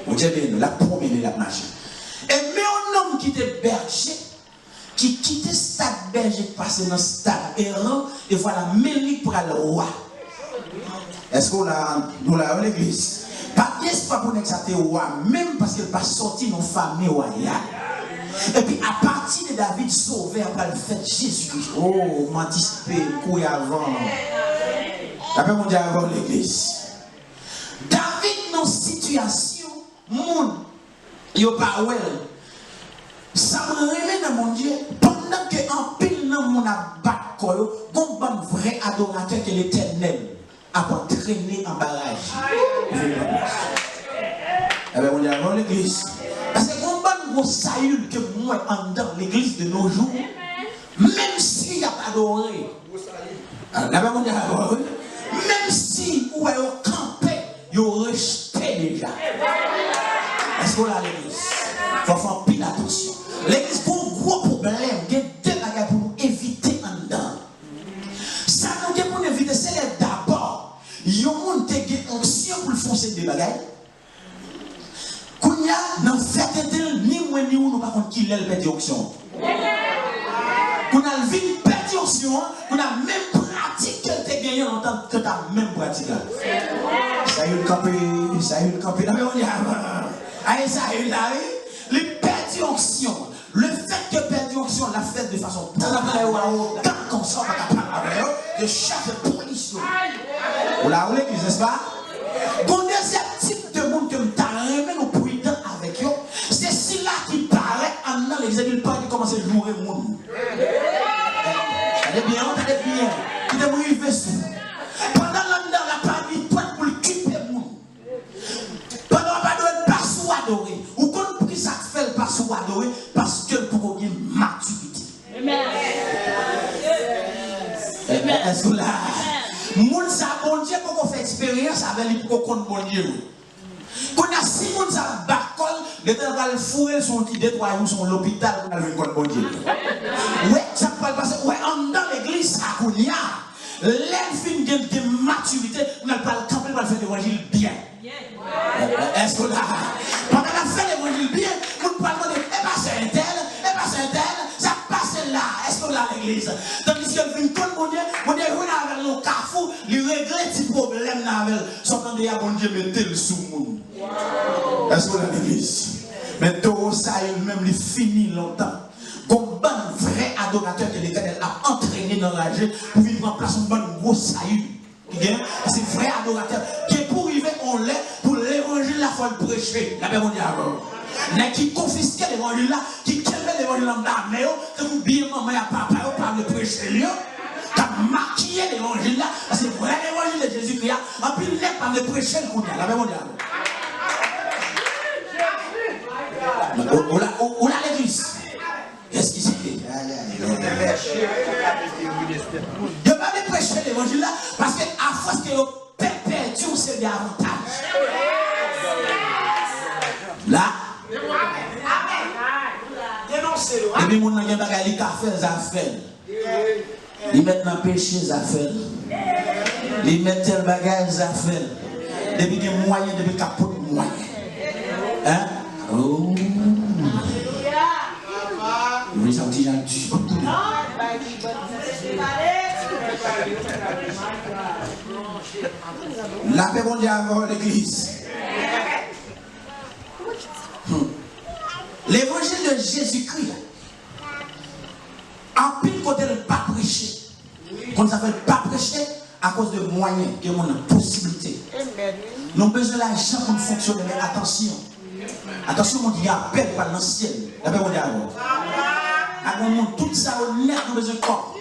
Vous dites bien, la promener, la marche. Et mais on monde qui était berger, qui quittait stade berger, passé dans stade errant, et voilà, Mélique pour aller au roi. Est-ce qu'on a nous l'avons l'église? Pas d'espoir pour n'exacter au roi, même parce qu'elle pas sorti dans la famille royale. Et puis à partir de David sauvé après le fait Jésus. Oh, m'anticiper, courir avant. Après mon Dieu avant l'église. David dans situation, monde, il n'y a pas ouais. Ça me remet dans mon Dieu, pendant que en pile dans mon abat, bon vrai adorateur que l'Éternel a entraîné en barrage. Après mon Dieu avant l'église. Parce que bon gros Saül que moi en dans l'église de nos jours, même s'il n'y a pas adoré, même si où est campé, il a rejeté déjà. Est-ce qu'on a l'église? Il faut faire pile attention. L'église pour un gros problème, il y a deux bagages pour nous éviter en dedans. Ça nous pour nous éviter, c'est d'abord, il y a un monde qui a onction pour le foncer des bagages. Quand il y a dans certains ni moi ni nous, par contre, qui est le perdre onction. Qu'on a le vide perdre onction, qu'on a même pratique que tu as gagné en tant que tu as même pratiqué. Ça y est, le campé, ça y est, le campé. Allez, ça y est, là, les pertes onction. Le fait que perdre onction, l'a fait de façon très quand on sort, on va parler de chaque pollution. Vous l'avez l'église, n'est-ce pas? Bon, deuxième type de monde que tu as remis au prudent avec eux, c'est celui-là qui paraît en dans l'église, il parle de commencer à jouer le monde. T'as bien, tu t'es arrivé sous. Pendant l'endroit, la parmi toi pour le quitter le monde. Pendant la parole, pas sous adoré. Ou quand qui ça fait pas sous adoré, parce que pour qu'il y ait maturité. Est-ce que là, moun sa bon Dieu pour qu'on fait expérience avec lui pour qu'on bon Dieu. Quand a si moun sa bacol, de temps va le fouer son petit détroit ou son l'hôpital pour aller contre bon Dieu. Ouais, ça peut passer. Ouais, dans l'église ça kounya. L'enfin de maturité, on n'a pas le camper pour faire l'évangile bien. Est-ce que là, pendant la fait l'évangile bien, on parle de c'est un tel, c'est un tel, ça passe là. Est-ce que là l'église? Tandis que le fin mon Dieu, on avec le carrefour, il regrette ce problème avec son candidat, bon Dieu, mettez le sous monde. Est-ce que là l'église? Mais tout ça, il-même, il finit longtemps. Comme bon vrai adorateur que l'Éternel a entraîné dans la vie pour vivre en place un bon gros salut. C'est vrai adorateur qui est pour arriver en lait pour l'évangile la fois le prêcher. La paix mondiale. Mais qui confisquait l'évangile là, qui calmait l'évangile en d'armée, que vous bien maman et papa par le prêcher là, qui a maquillé l'évangile là, parce que vrai l'évangile de Jésus-Christ, en plus il n'est pas le prêcher le monde. La paix mondiale. On a l'église. Qu'est-ce qui s'est fait? Je ne vais pas prêcher l'évangile là parce qu'à force que vous perpétuez c'est des avantages. Là, et puis mon n'a pas gagné café affaires. Ils mettent dans péché affaires. Ils mettent tel bagage affaires. Depuis qu'il y a moyen, depuis qu'il y a pas de moyen. Hein? Oh. Oui, ça me dit La paix mondiale avant l'église. L'évangile de Jésus-Christ, en pile côté ne pas prêcher. Quand ça fait pas prêcher, à cause de moyens, que mon possibilité. Nous avons besoin de l'argent pour fonctionner, mais attention. Attention, mon Dieu, il y a appel par l'ancienne. La paix mondiale avant. Tout ça, on a besoin de corps.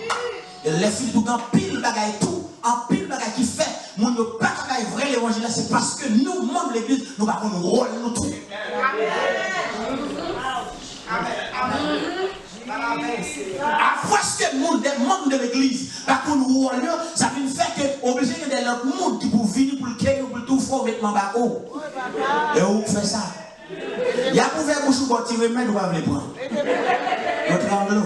Et les filles, tout en pile bagaille, tout, en pile bagaille qui fait, mon ne pas bagaille vrai l'évangile, c'est parce que nous, membres de l'église, nous avons un rôle, nous tous. À force que des membres de l'église, par contre, nous ça veut faire qu'on obligé de l'autre monde qui peut venir pour le créer, pour tout faire vêtement bas haut. Et où fait ça? Il y a pour faire bouche pour tirer, mais nous ne pouvons pas les prendre. Notre anglo.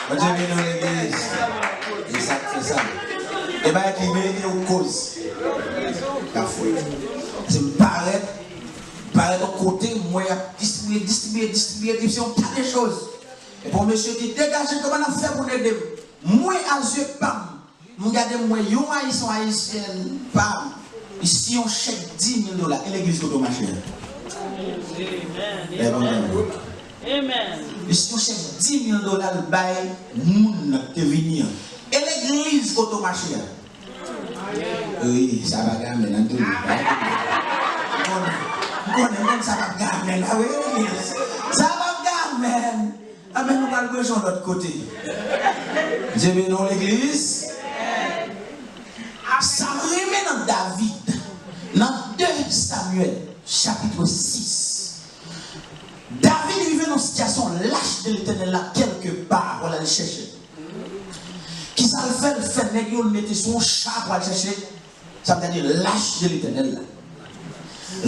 Quand je viens dans l'église, et ça fait ça. Et bien, qui vient aux causes. La foi. C'est me paraître de côté, moi, distribuer, on tas de choses. Et pour monsieur qui dégage, comment on fait pour aider? Moi, à yeux pam, je regarde moi, yon haïtien, pam. Ici, on chèque 10 000 $. Et l'église de marché. Amen. Ici, on chèque 10 000 $, by moun qui venir. Et l'église de marché. Oui, ça va gagner dans tout. Ça va gagner. Ça va gagner. Amen, nous allons besoin de l'autre côté. Je vais dans l'église. Ça remet dans David, dans 2 Samuel, chapitre 6. David vivait dans une situation lâche de l'éternel là, quelque part, pour aller le chercher. Qui ça le fait, il mettait son chat pour aller chercher. Ça veut dire lâche de l'éternel là.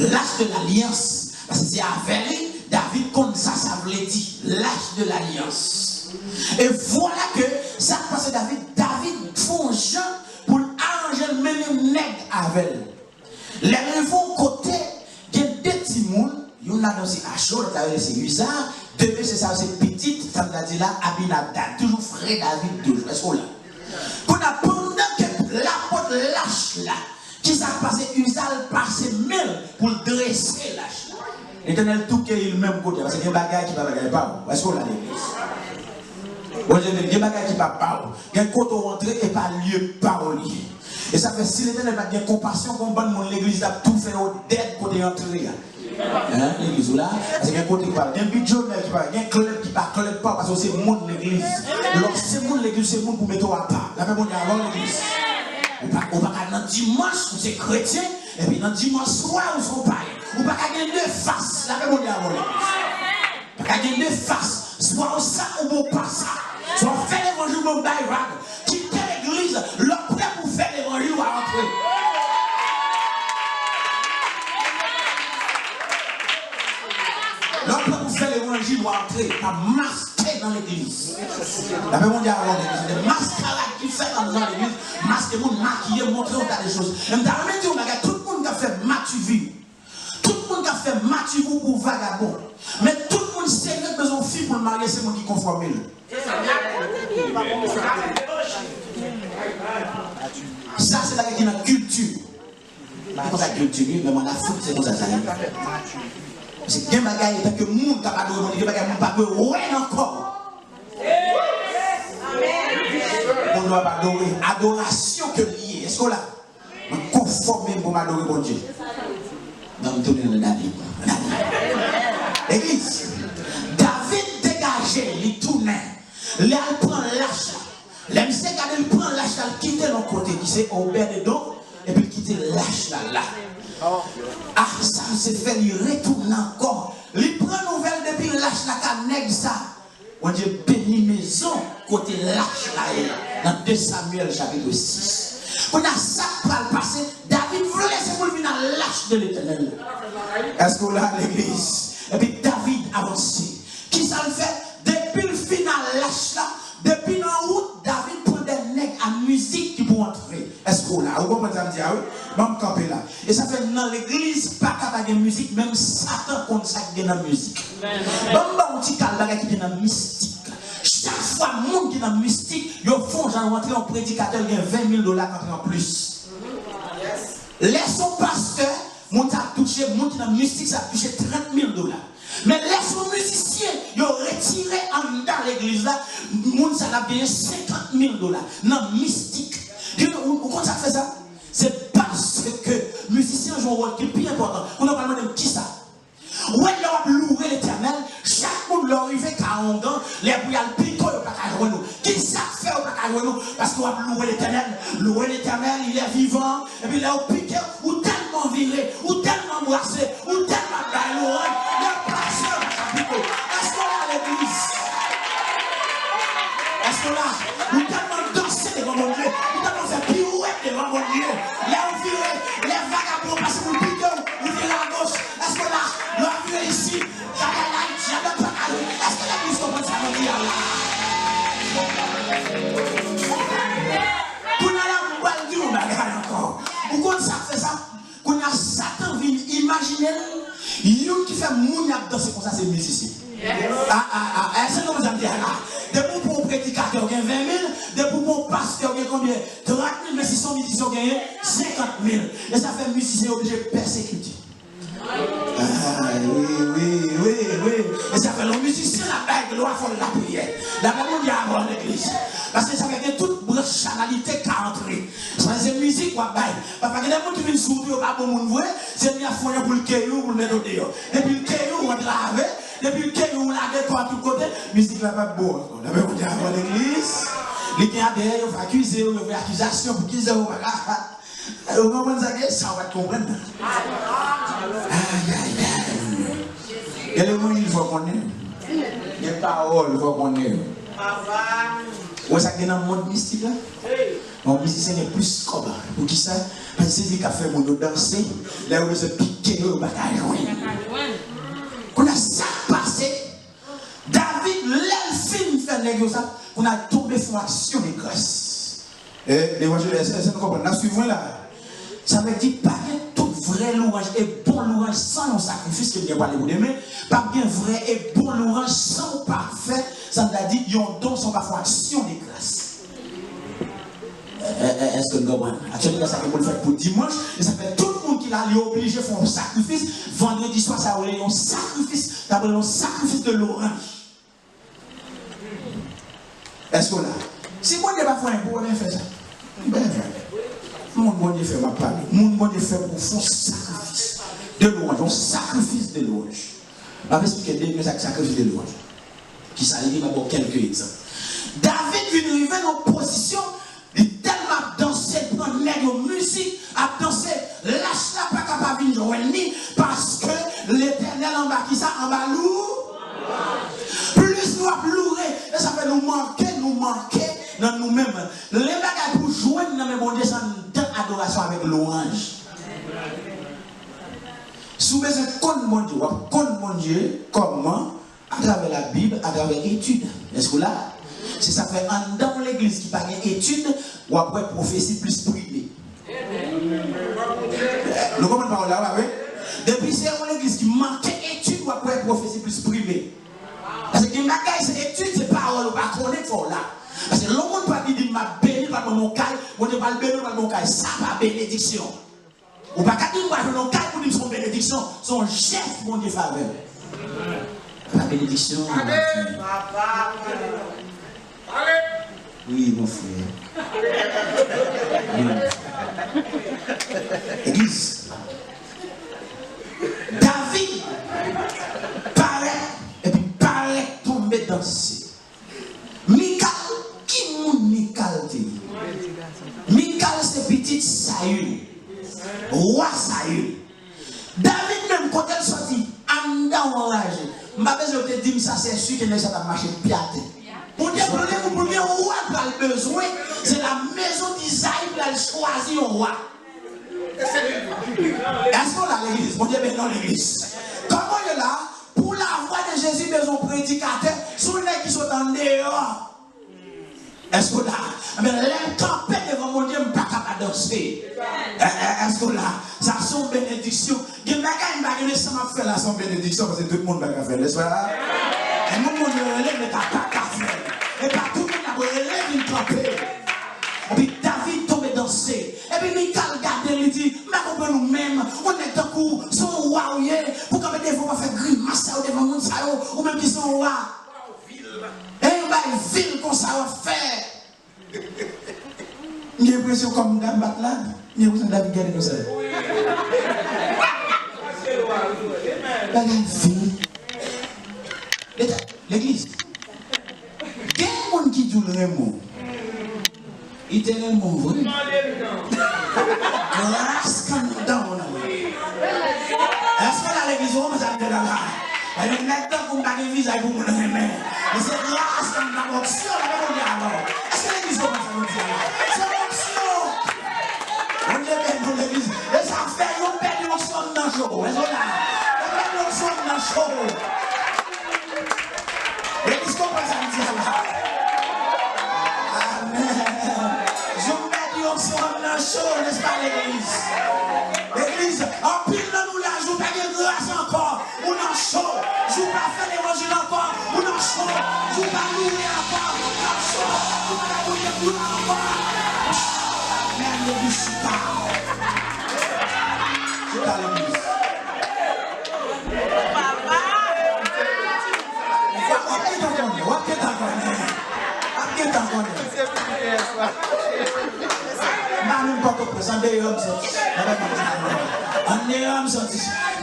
Lâche de l'alliance. Parce que c'est avec David, comme ça voulait dire lâche de l'alliance. Et voilà que ça passe David font Jean pour arranger le même nègre avec elle. Les revons côté, il y a 2 petits moules, il y en a dans ces achats, c'est Usa, 2 c'est ça, c'est petite, ça veut dire là, Abinadab, toujours frère David, toujours, est-ce qu'on l'a? Pendant que la porte lâche là, qui s'est passé, Usa passe mille pour dresser lâche. L'Éternel tout est le même côté, parce que il y a des bagages qui ne peuvent pas. Est-ce qu'on l'a l'église? Bon, il y a des bagages qui ne peuvent pas. Il y a un côté rentré et pas lieu parolier. Et ça fait si l'Éternel n'a pas de compassion, comme bon monde, l'église a tout fait au dead côté entré. L'église là, parce qu'il y a un côté qui parle. Il y a un budget qui parle. Il y a un club qui ne parle pas parce que c'est le monde de l'église. Alors, c'est le monde de l'église, c'est le monde pour mettre à part. La même monde avant l'église. On va pas dans dimanche où c'est chrétien, et puis dans dimanche soir où c'est païen. On va pas gagner 2 faces. La même monde avant l'église. On va gagner 2 faces. Soit ça ou pas ça. Soit faire l'évangile ou pas quitter l'église, le prêt pour faire l'évangile ou à rentrer. Le prêt pour faire l'évangile ou à rentrer, à masquer dans l'église. La même monde avant l'église. Des mascarades qui fait dans l'église, masquer, maquiller, montrer autant de choses. Même dans le métier, tout le monde qui a fait maturer. Tout le monde qui a fait maturer pour vagabond. Mais tout le monde sait que besoin de filles pour le marier, c'est moi qui conforme. Ça, c'est la culture. C'est comme ça culture, mais on a foutu, c'est comme ça. C'est bien bagaille, parce que le monde n'a pas de monde, il n'y a pas de ouais encore. On ne doit pas adorer. Adoration que liée. Est-ce qu'on l'a conformé pour m'adorer mon Dieu? Non, je tourne dans David. Église. David dégagé, il tournait. Là, il prend l'âge. L'aime c'est quand il prend l'âge, il quitte l'autre côté, qui c'est Obed-Edom, et puis il quitte l'âge là. Ah, ça s'est fait, il retourne encore. Il prend nouvelle depuis l'âge là, quand nègre ça. On dit béni maison, côté l'âge là, dans 2 Samuel chapitre 6. On a ça pour le passé, David voulait se pour venir dans l'âge de l'éternel. Est-ce qu'on a l'église? Et puis David avance. Qui ça le fait? Depuis le final l'âge là, depuis la route, David prend des nègres à musique qui vont entrer. Est-ce qu'on a? Vous comprenez ça me dit? Ah oui? Bon, camper là. Et ça fait dans l'église, pas capable de musique, même Satan compte ça qui est dans la musique. Bon, on dit qu'il qui est dans la mystique. Chaque fois, le monde qui est dans la mystique, ils font genre rentrer en prédicateur, il y a 20 000 $ en plus. Laissons pasteur, mon t'a touché, mon qui est dans la mystique, ça a touché 30 000 $. Mais laissons musiciens, ils ont retiré dans l'église là, mon ça a gagné 50 000 $ dans la mystique. Pourquoi ça fait ça? C'est parce que musiciens jouent un rôle qui est plus important. On a parlé de qui ça? Ouais, ils ont loué l'éternel. Chaque monde leur arrive à 40 ans, les bouillards piquent, ils ne peuvent pas jouer nous. Qui ça fait, ils ne peuvent pas jouer nous? Parce qu'on va louer l'éternel. Louer l'éternel, il est vivant. Et puis là, on pique, ou tellement viré, ou tellement brassé, ou tellement bailloué. Le pasteur va piquer. Est-ce qu'on a l'église? Est-ce qu'on a? Ou tellement danser devant mon Dieu, ou tellement faire pirouette devant mon Dieu. Là, on vire, les vagabonds passent pour le piquer, ou virez à gauche. Est-ce qu'on fait moun ap danser comme ça, c'est musicien. C'est comme ça me dit là. Des pour un prédicateur qui a 20 000, des pour un pasteur qui a combien 30 000, mais si son musicien qui a 50 000. Et ça fait musicien obligé de persécuter. Oui. Et ça fait le musicien la bague, gloire faut la prière. La même on dit avant l'église. Parce que ça fait toute branchalité qui a entré. C'est musique ou bague. Parce que les gens qui viennent sourire, pas bon monde vrai, c'est bien foyer pour le caillou, pour le mettre au dehors. Et puis le caillou, on lave. Depuis le caillou, on l'a tout à tout côté. Musique là pas bon. La même on dit avant l'église. Les gens derrière, ils vont accuser, ils vont accusation pour qu'ils aient vous comprenez ça? Ça va comprendre. Il y a les mots il faut qu'on ait. Il y a les paroles il faut qu'on ait. Où est-ce qu'il y a dans le monde mystique là? Mon musicien est plus comme pour qui ça? Parce que c'est lui qui a fait mon danser. Là où il se piqué au bataille. On a ça passé. David, l'elfine fait négocier. On a tombé sur action de grâce. Et l'évangile, est-ce que nous comprenons? Nous suivons là. Ça veut dire pas bien tout vrai louange et bon louange sans un sacrifice que bien parler pour demain. Pas bien vrai et bon louange sans parfait. Ça veut dire qu'ils ont don sans parfois action de grâce. Est-ce que nous comprenons? Actuellement, ça que nous faire pour dimanche. Et ça fait tout le monde qui l'a obligé à faire un sacrifice. Vendredi soir, ça aurait un sacrifice. D'abord, un sacrifice de l'orange. Est-ce que là? Si moi, je n'ai pas fait un bon, on fait ça. Ben, mon bon Dieu fait ma parole. Mon bon Dieu fait pour faire un sacrifice de louange. Un sacrifice de louange. Je vais expliquer deux sacrifices de louange. Qui s'allie d'abord quelques exemples. David vient arriver dans une position, il tellement dansé, prendre de musique, à danser, lâche la pas capable de venir parce que l'éternel en bas qui ça, en bas lourd. Plus nous aplourer, et ça fait nous manquer dans nous-mêmes. Les bagages pour joindre dans mes bon Dieu, c'est dans l'adoration avec l'orange. Si vous besoin de connaître mon Dieu, comment? À travers la Bible, à travers l'étude. Est-ce que là? Si ça fait un dans l'église qui parle d'étude, ou après prophétie plus privée. Nous comprenons par là, oui? Depuis c'est l'église qui manque d'étude, ou après prophétie plus privée. Parce que les bagages, c'est étude, c'est parole, ou pas connaître pour là. Parce que l'homme ne peut pas dire, m'a béni par mon caille, on ne va pas le bénir par mon caille, ça va bénédiction. Ou pas qu'à dire, mon caille pour dire son bénédiction, son chef, mon Dieu faveur. La bénédiction. Oui, mon frère. Oui. Église. David paraît tomber danser. Michal, qui est Michal? Michal, c'est petite Saül. Roi Saül. David, même quand elle sortit, en dedans enragé. Je ne vais pas te dire ça, c'est sûr que ça va marcher piaté. Pour dire que pour le roi qui a le besoin, c'est la maison d'Isaïe qui a choisi un roi. Est-ce qu'on a l'église? On dit bien non l'église. Comment il est là? Pour la voix de Jésus, besoin de prédicateur, sur les qui sont en dehors. Est-ce que là? Mais l'intempête devant mon Dieu, je ne peux pas danser. Est-ce que là? Ça son bénédiction. Il y a une ça m'a fait là, son bénédiction, parce que tout le monde va faire. N'est-ce pas? Et nous, on relève, mais tu n'as pas qu'à faire. Et pas tout le monde a relève une tempête. Et puis David tombe danser. Et puis Michal garde, il dit, mais nous-mêmes, on est en cours, son roi, pour qu'on ne faut pas faire grimace devant le monde, ou même qui sont rois. Et on va ville comme ça va faire. J'ai l'impression comme dans Batland, j'ai l'impression David garde comme ça. Dans la ville. L'église. Il y a des gens qui disent le mot. Il est tellement vrai. Grâce quand nous donnons. Est-ce que dans l'église, on va s'arrêter là? Et maintenant, on va faire un visage pour nous aimer. Mais c'est grâce quand nous avons option. Est-ce que l'église va faire une c'est l'option. On est bien dans l'église. Et ça fait une belle option dans le show. Est-ce que là? Une belle option dans le show. L'église comprend ça me dit là. Amen. Je vous mets une option dans le show, n'est-ce pas l'église? L'église, en pile dans nous là, je vous mets une grâce encore. On en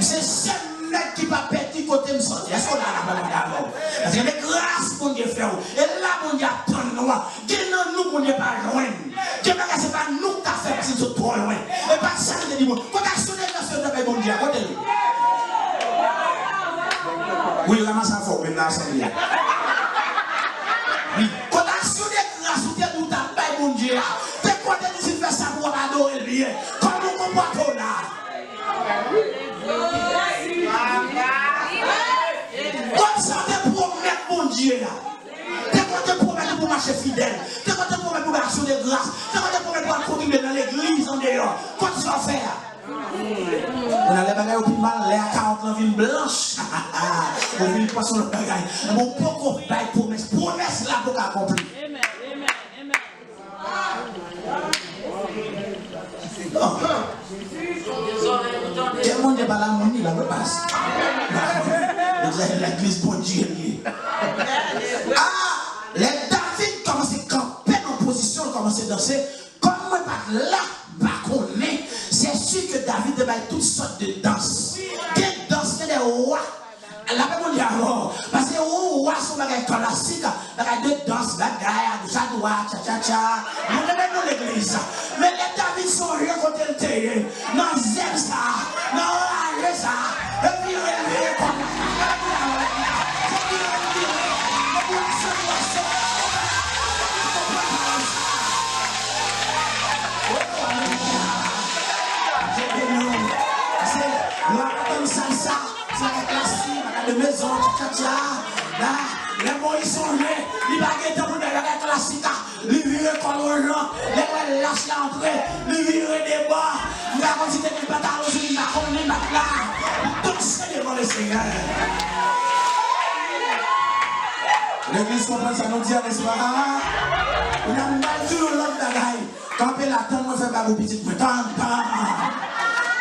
C'est ce mec qui va perdre côté me sortir. Est-ce qu'on a la bonne d'abord? Parce que les grâces qu'on Dieu fait, et là, mon Dieu attend nous. Nous, mon Dieu, pas loin. Dieu, c'est pas nous qui avons fait, parce que nous trop loin. Et pas ça, je dis, quand on a sonné dans ce bon Dieu, côté-le. Oui, ramasse ça fort, même dans l'assemblée. Oui, quand on a sonné grâce, nous t'as pas bon Dieu. T'es content de faire ça pour adorer le bien. Comment on comporte là? Comme ça, t'es promettre mon Dieu là. T'es content promettre pour marcher fidèle. T'es content promettre pour action de grâce. T'es content promettre pour contribuer dans l'église en dehors. Qu'est-ce que tu vas faire? On a les bagailles au plus mal, les 40 ans viennent blanches. On vient pas sur le bagaille. Mon pourquoi bail promesse. Promesse là pour accomplir. Amen. Amen. Non. Quel monde n'est pas là, mon Dieu, la passe. Vous avez l'église pour Dieu. Ah, les David commencent à camper en position, commencent à danser. Comme moi, pas là, pas qu'on est, c'est sûr que David va toutes sortes de danses. Des danses, des rois. La même on dit alors, parce que les rois sont des classiques, des danses, bagaille, de chadoua, cha-cha-cha. Nous ne mettons l'église. Mais les David sont rien contre le terrain. Non, zèle ça, non, arrête ça. Et puis, comme de maison, là, les boys sont nés, ils baguettent pour des classiques, ils virent comme les gens, les lâches l'entrée, ils virent des bas, ils ont continué des pantalons, ils ont continué là, tout c'est devant le Seigneur. L'église comprend ça, nous dit à l'espoir, on a mal toujours l'autre bagaille, quand elle attend, on fait pas vos petites, mais tant,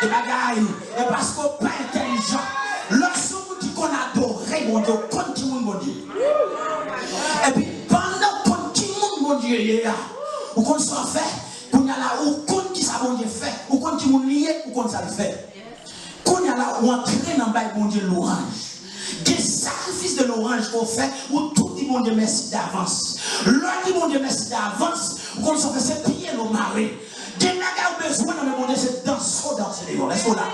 et bagaille, et parce qu'on n'est pas intelligent, lorsque qu'on adorait mon Dieu, continue mon Dieu. Et puis pendant qu'on continue mon Dieu, ou qu'on soit fait, qu'on y a là, ou qu'on qui ça mon Dieu fait, ou qu'on qui mon lié, ou qu'on ça le fait. Qu'on y a là, ou entrer dans le bon Dieu l'orange. Des sacrifices de l'orange qu'on fait, ou tout dit mon Dieu merci d'avance. L'un dit mon Dieu merci d'avance, ou qu'on soit fait, c'est piller le mari. Des nagas ont besoin de me demander c'est danser devant. Est-ce qu'on a?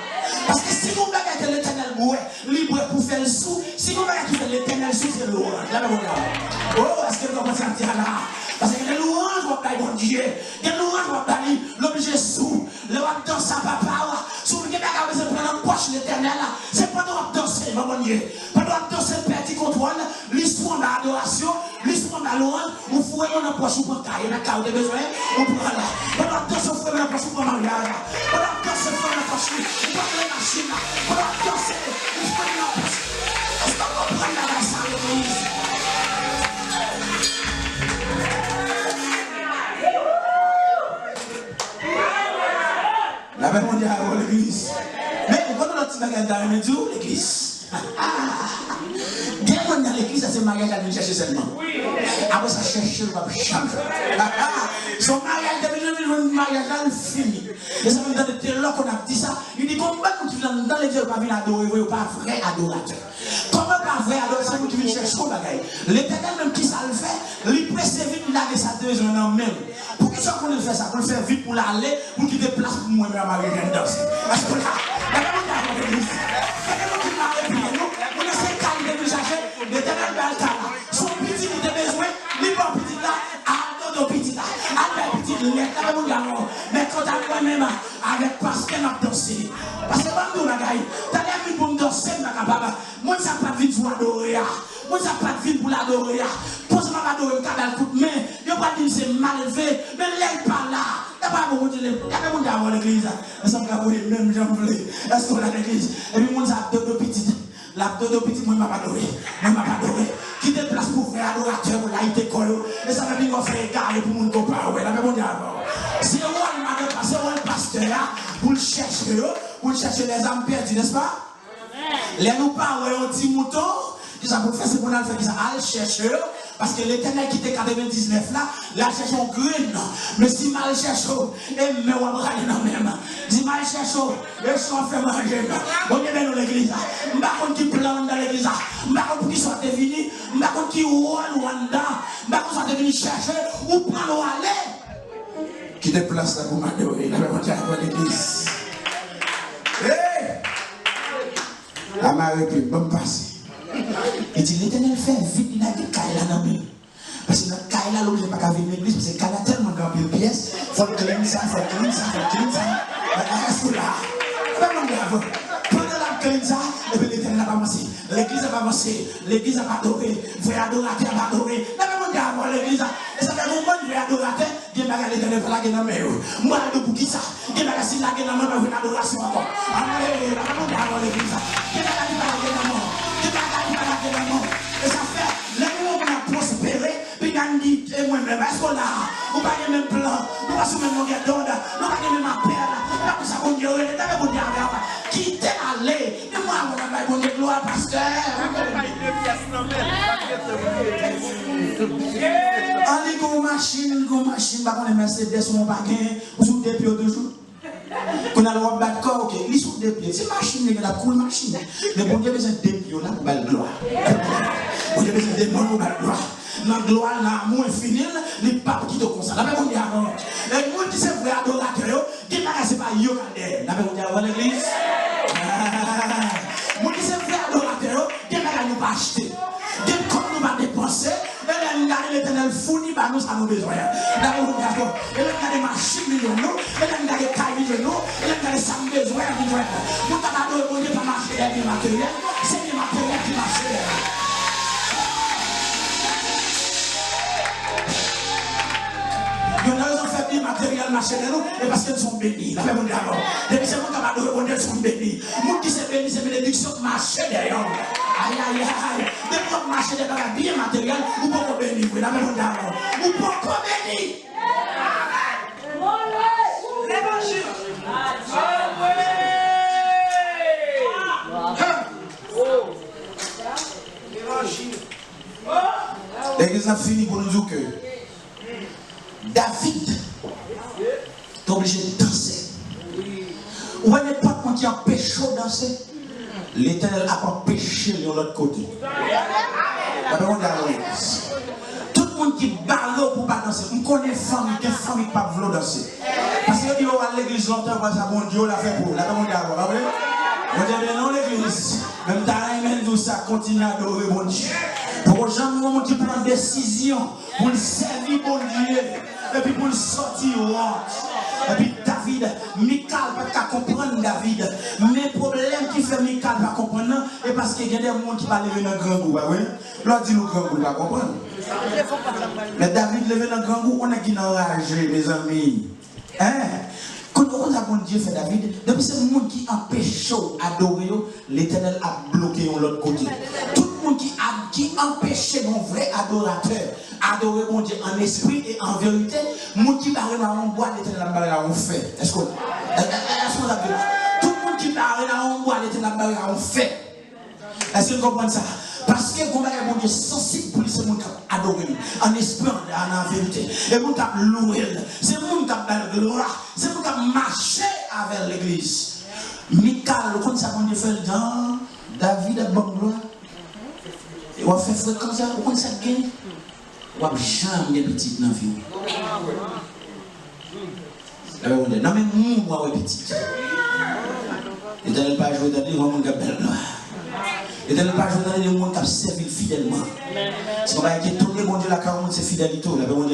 Parce que si vous regardez que l'éternel mourait, libre pour faire le sou, si vous regardez que l'éternel sou, c'est l'orange. Là, oh, est-ce que vous commencez à dire là? Parce que l'orange va pas bon Dieu. L'orange va pas l'obligé sous. Le va danser à papa. Sous le gars qui va prendre en poche l'éternel là. C'est pas de danser, mon Dieu. Pas de danser petit contrôle, l'histoire d'adoration, l'histoire d'alorange, ou fouet dans la poche pour cailler la carte de besoin, on prend là. Pas de danser, fouet dans la poche pour mariage. Pas de danser, fouet dans la poche pour prendre la machine là. Pas de danser, fouet dans la poche. Est-ce qu'on comprend la salle de l'église? La même on dit à l'église. Mais quand on a dit dans l'église. Bien qu'on dans l'église, ça c'est mariage à venir chercher seulement. Après ça chercher, on va changer. Son mariage devient un mariage fini. Et ça veut dire que là qu'on a dit ça, il dit comment nous qui venons dans l'église, on va venir adorer, vous pas vrai adorateur. Comment pas vrai adorateur, nous qui venons chercher son bagage. L'éternel même qui ça le fait, il presse vite, il a des satires en même. Pour qui ça qu'on le fait ça? Pour le faire vite pour l'aller, pour qu'il déplace pour moi-même à mariage à danser. Parce que là, la même on a l'église. L'éternel Beltana, son petit qui te besoin, il va petit là, à ton petit là, à la petite lettre, mais quand à moi-même, avec parce qu'elle a dansé. Parce que quand on a gagné, t'as l'air pour me danser, moi ça pas de vie pour l'adorer, moi ça pas de vie pour l'adorer, pose-moi l'adorer, t'as le coup de main, il n'y a pas de c'est mal élevé, mais l'aide pas là. Il n'y a pas beaucoup de monde à l'église, mais ça me fait même j'en voulais. Est-ce qu'on a l'église? Et puis, moi, ça a deux petites. La deux petites, moi, je ne m'ai pas adoré. Qui déplace pour faire adorateur, là, il décolle. Et ça veut dire qu'on fait égarer. bail pour mon copain, ouais, la même avant. C'est un pasteur pour chercher les âmes perdues, n'est-ce pas? Les nous pas, ouais, un petit mouton, qui ça pour faire, c'est pour nous faire qui ça, aller chercher, parce que l'Éternel qui était 99 là, là cherche un green, mais si mal cherche, et mais on va aller dans même. Si mal cherche, et si on fait manger, on est bien dans l'église, on va qu'on qui plante dans l'église, on va qu'on qui soit devenu, on va qu'on qui roule Rwanda, on va qu'on soit devenu chercher, ou prendre aller. Qui te place là pour m'adorer, là, on va dans l'église. La marée peut me passer. Et dit l'Éternel fait vite, il a dit Kaila dans le parce que notre Kaila, là, je n'ai pas qu'à venir l'église, parce que Kaila tellement grand pièce, il faut clean ça, il faut clean ça, il faut clean ça. Reste là. Vraiment grave. Pendant la clean ça, et puis l'Éternel a pas avancé. L'église a pas avancé. L'église a pas adoré. Frère adorateur a pas adoré. Vraiment grave, l'église. Et ça fait un moment de frère adorateur, il y a un l'Éternel pour la gueule dans le main. Moi, je pour qui ça? Il y a un si la gueule dans le main, une adoration encore. Allez, vraiment grave, l'église. Il y a un et ça fait, les gens qui ont prospéré, puis ils ont dit, et moi-même, est-ce qu'on a, ou pas le même plan, ou pas sur le même longueur d'onde, ou pas le même appel, ou pas ça qu'on dit, qui t'est allé, et moi, on a gloire, pasteur. Allez, go machine, bah, on est Mercedes, on va gagner, ou sous des pieds toujours. Qu'on a le droit de battre corps, ok, ils sont des pieds. C'est machine, la cool machine. Mais bon Dieu besoin de pieds là pour la gloire. Bon Dieu besoin de démons pour la gloire. La gloire, l'amour infini, les papes qui te consacrent. La même on dit avant. Les gens qui sont vrais adorateurs, qui ne sont pas yo cadère. La même on dit avant l'église. Les gens qui sont vrais adorateurs, qui ne sont pas acheter. Qui ne sont pas dépenser. L'Éternel fournit par nous, ça nous besoin. Là, on dit d'accord. Et là, il y a des machines, nous. Et là, il y a des cailles, nous. Et là, il y a des sammes besoin. Nous, on a demandé pas marcher avec des matériels. C'est des matériels qui marchent. Il y en a qui ont fait des matériels marcher de nous. Et parce qu'ils sont bénis. La même on dit alors. Les gens qui ont capables de répondre sont bénis. Nous qui sont bénis, c'est bénédiction qui marche derrière. Aïe, aïe, aïe. Dès qu'on marche des bagages bien matériels, ou pas qu'on bénit. La même on dit alors. Ou pas qu'on bénit. L'église a fini pour nous dire que David est obligé de danser. Ou n'importe qui qui empêche de danser, l'Éternel a empêché de l'autre côté. Tout le monde qui parle pour ne pas danser, on connaît des femmes qui ne peuvent pas danser. Parce que on va à l'église longtemps, parce que mon Dieu l'a fait pour. Là, on dit alors, on dit non, l'église, même ta tout ça, continue à adorer mon Dieu. Pour les gens qui prennent des décisions, pour le servir mon Dieu, et puis pour le sortir. Et puis David, Michal ne peut pas comprendre David. Mais le problème qui fait Michal ne peut pas comprendre, c'est parce qu'il y a des gens qui va lever dans le grand goût. L'autre dit le grand goût, il ne va pas comprendre. Mais David levé dans le grand goût, on a qui enragé, mes amis. Hein? Quand on a bon Dieu fait David, depuis ce monde qui empêche d'adorer, l'Éternel a bloqué de l'autre côté. Tout le monde qui empêche mon vrai adorateur adorer mon Dieu en esprit et en vérité, monde qui parle dans un bois, l'Éternel a fait. Est-ce qu'on a vu? Tout le monde qui parle dans un bois, l'Éternel a fait. Est-ce que vous comprenez ça? Parce que mon Dieu est sensible pour ce monde qui adore en esprit, en vérité. Et mon qui loué, c'est mon qui a la gloire, c'est mon qui a marché avec l'église. Michal, quand ça mon Dieu fait dans David a bonne gloire. Et on fait fréquence, on ça gagne. On va jamais des petites dans la vie. Non mais moi petit. Et dans le pas jouer dans les gens qui a belle gloire. Et dans le pas jouer dans les gens qui a servi fidèlement. Si on va être étonné, mon Dieu, la carrière, c'est fidélité. Mon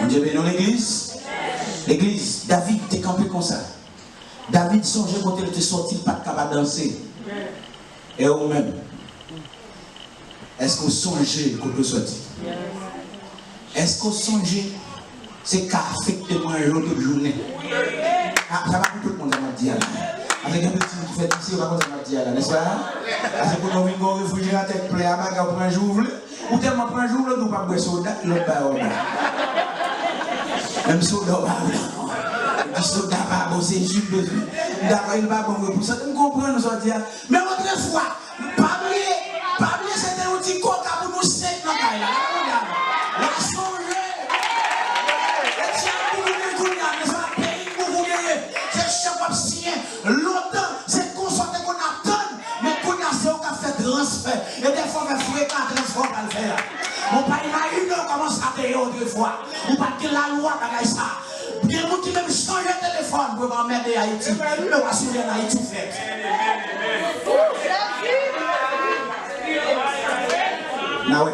Dieu, bénis l'église. L'église, David était campé comme ça. David songeait quand il était sorti, pas de capable de danser. Et vous-même, est-ce qu'on songeait quand il sorti? Est-ce qu'on songeait? C'est qu'à affecter moi l'autre journée. Ça va pour tout le monde, ça m'a dit. Avec un petit qui fait ici, on va dire, n'est-ce pas? Parce que pour nous, on réfléchir à tête pleine, on va prendre un jour, Ou tellement prend un jour, l'autre, ou pas boire soda, l'autre pas au même soda, le soda pas bon, c'est juste besoin. D'accord, il va bon pour ça. Nous comprenons, nous dire. Mais autrefois, pas oublier, c'était un petit coca pour nous sec dans la caille. La songer. Et tiens, pour nous gagner, mais ça va payer pour vous gagner. C'est chef à signer. Longtemps, c'est constaté qu'on attend, mais qu'on a c'est au café transfert. Et des fois, on fait fréquent transfert à le faire. On pas imaginer comment ça a été autrefois. On pas que la loi bagaille ça. Il y a des gens qui même changent le téléphone pour m'emmener à Haïti. Mais on va se dire Haïti fait. Now,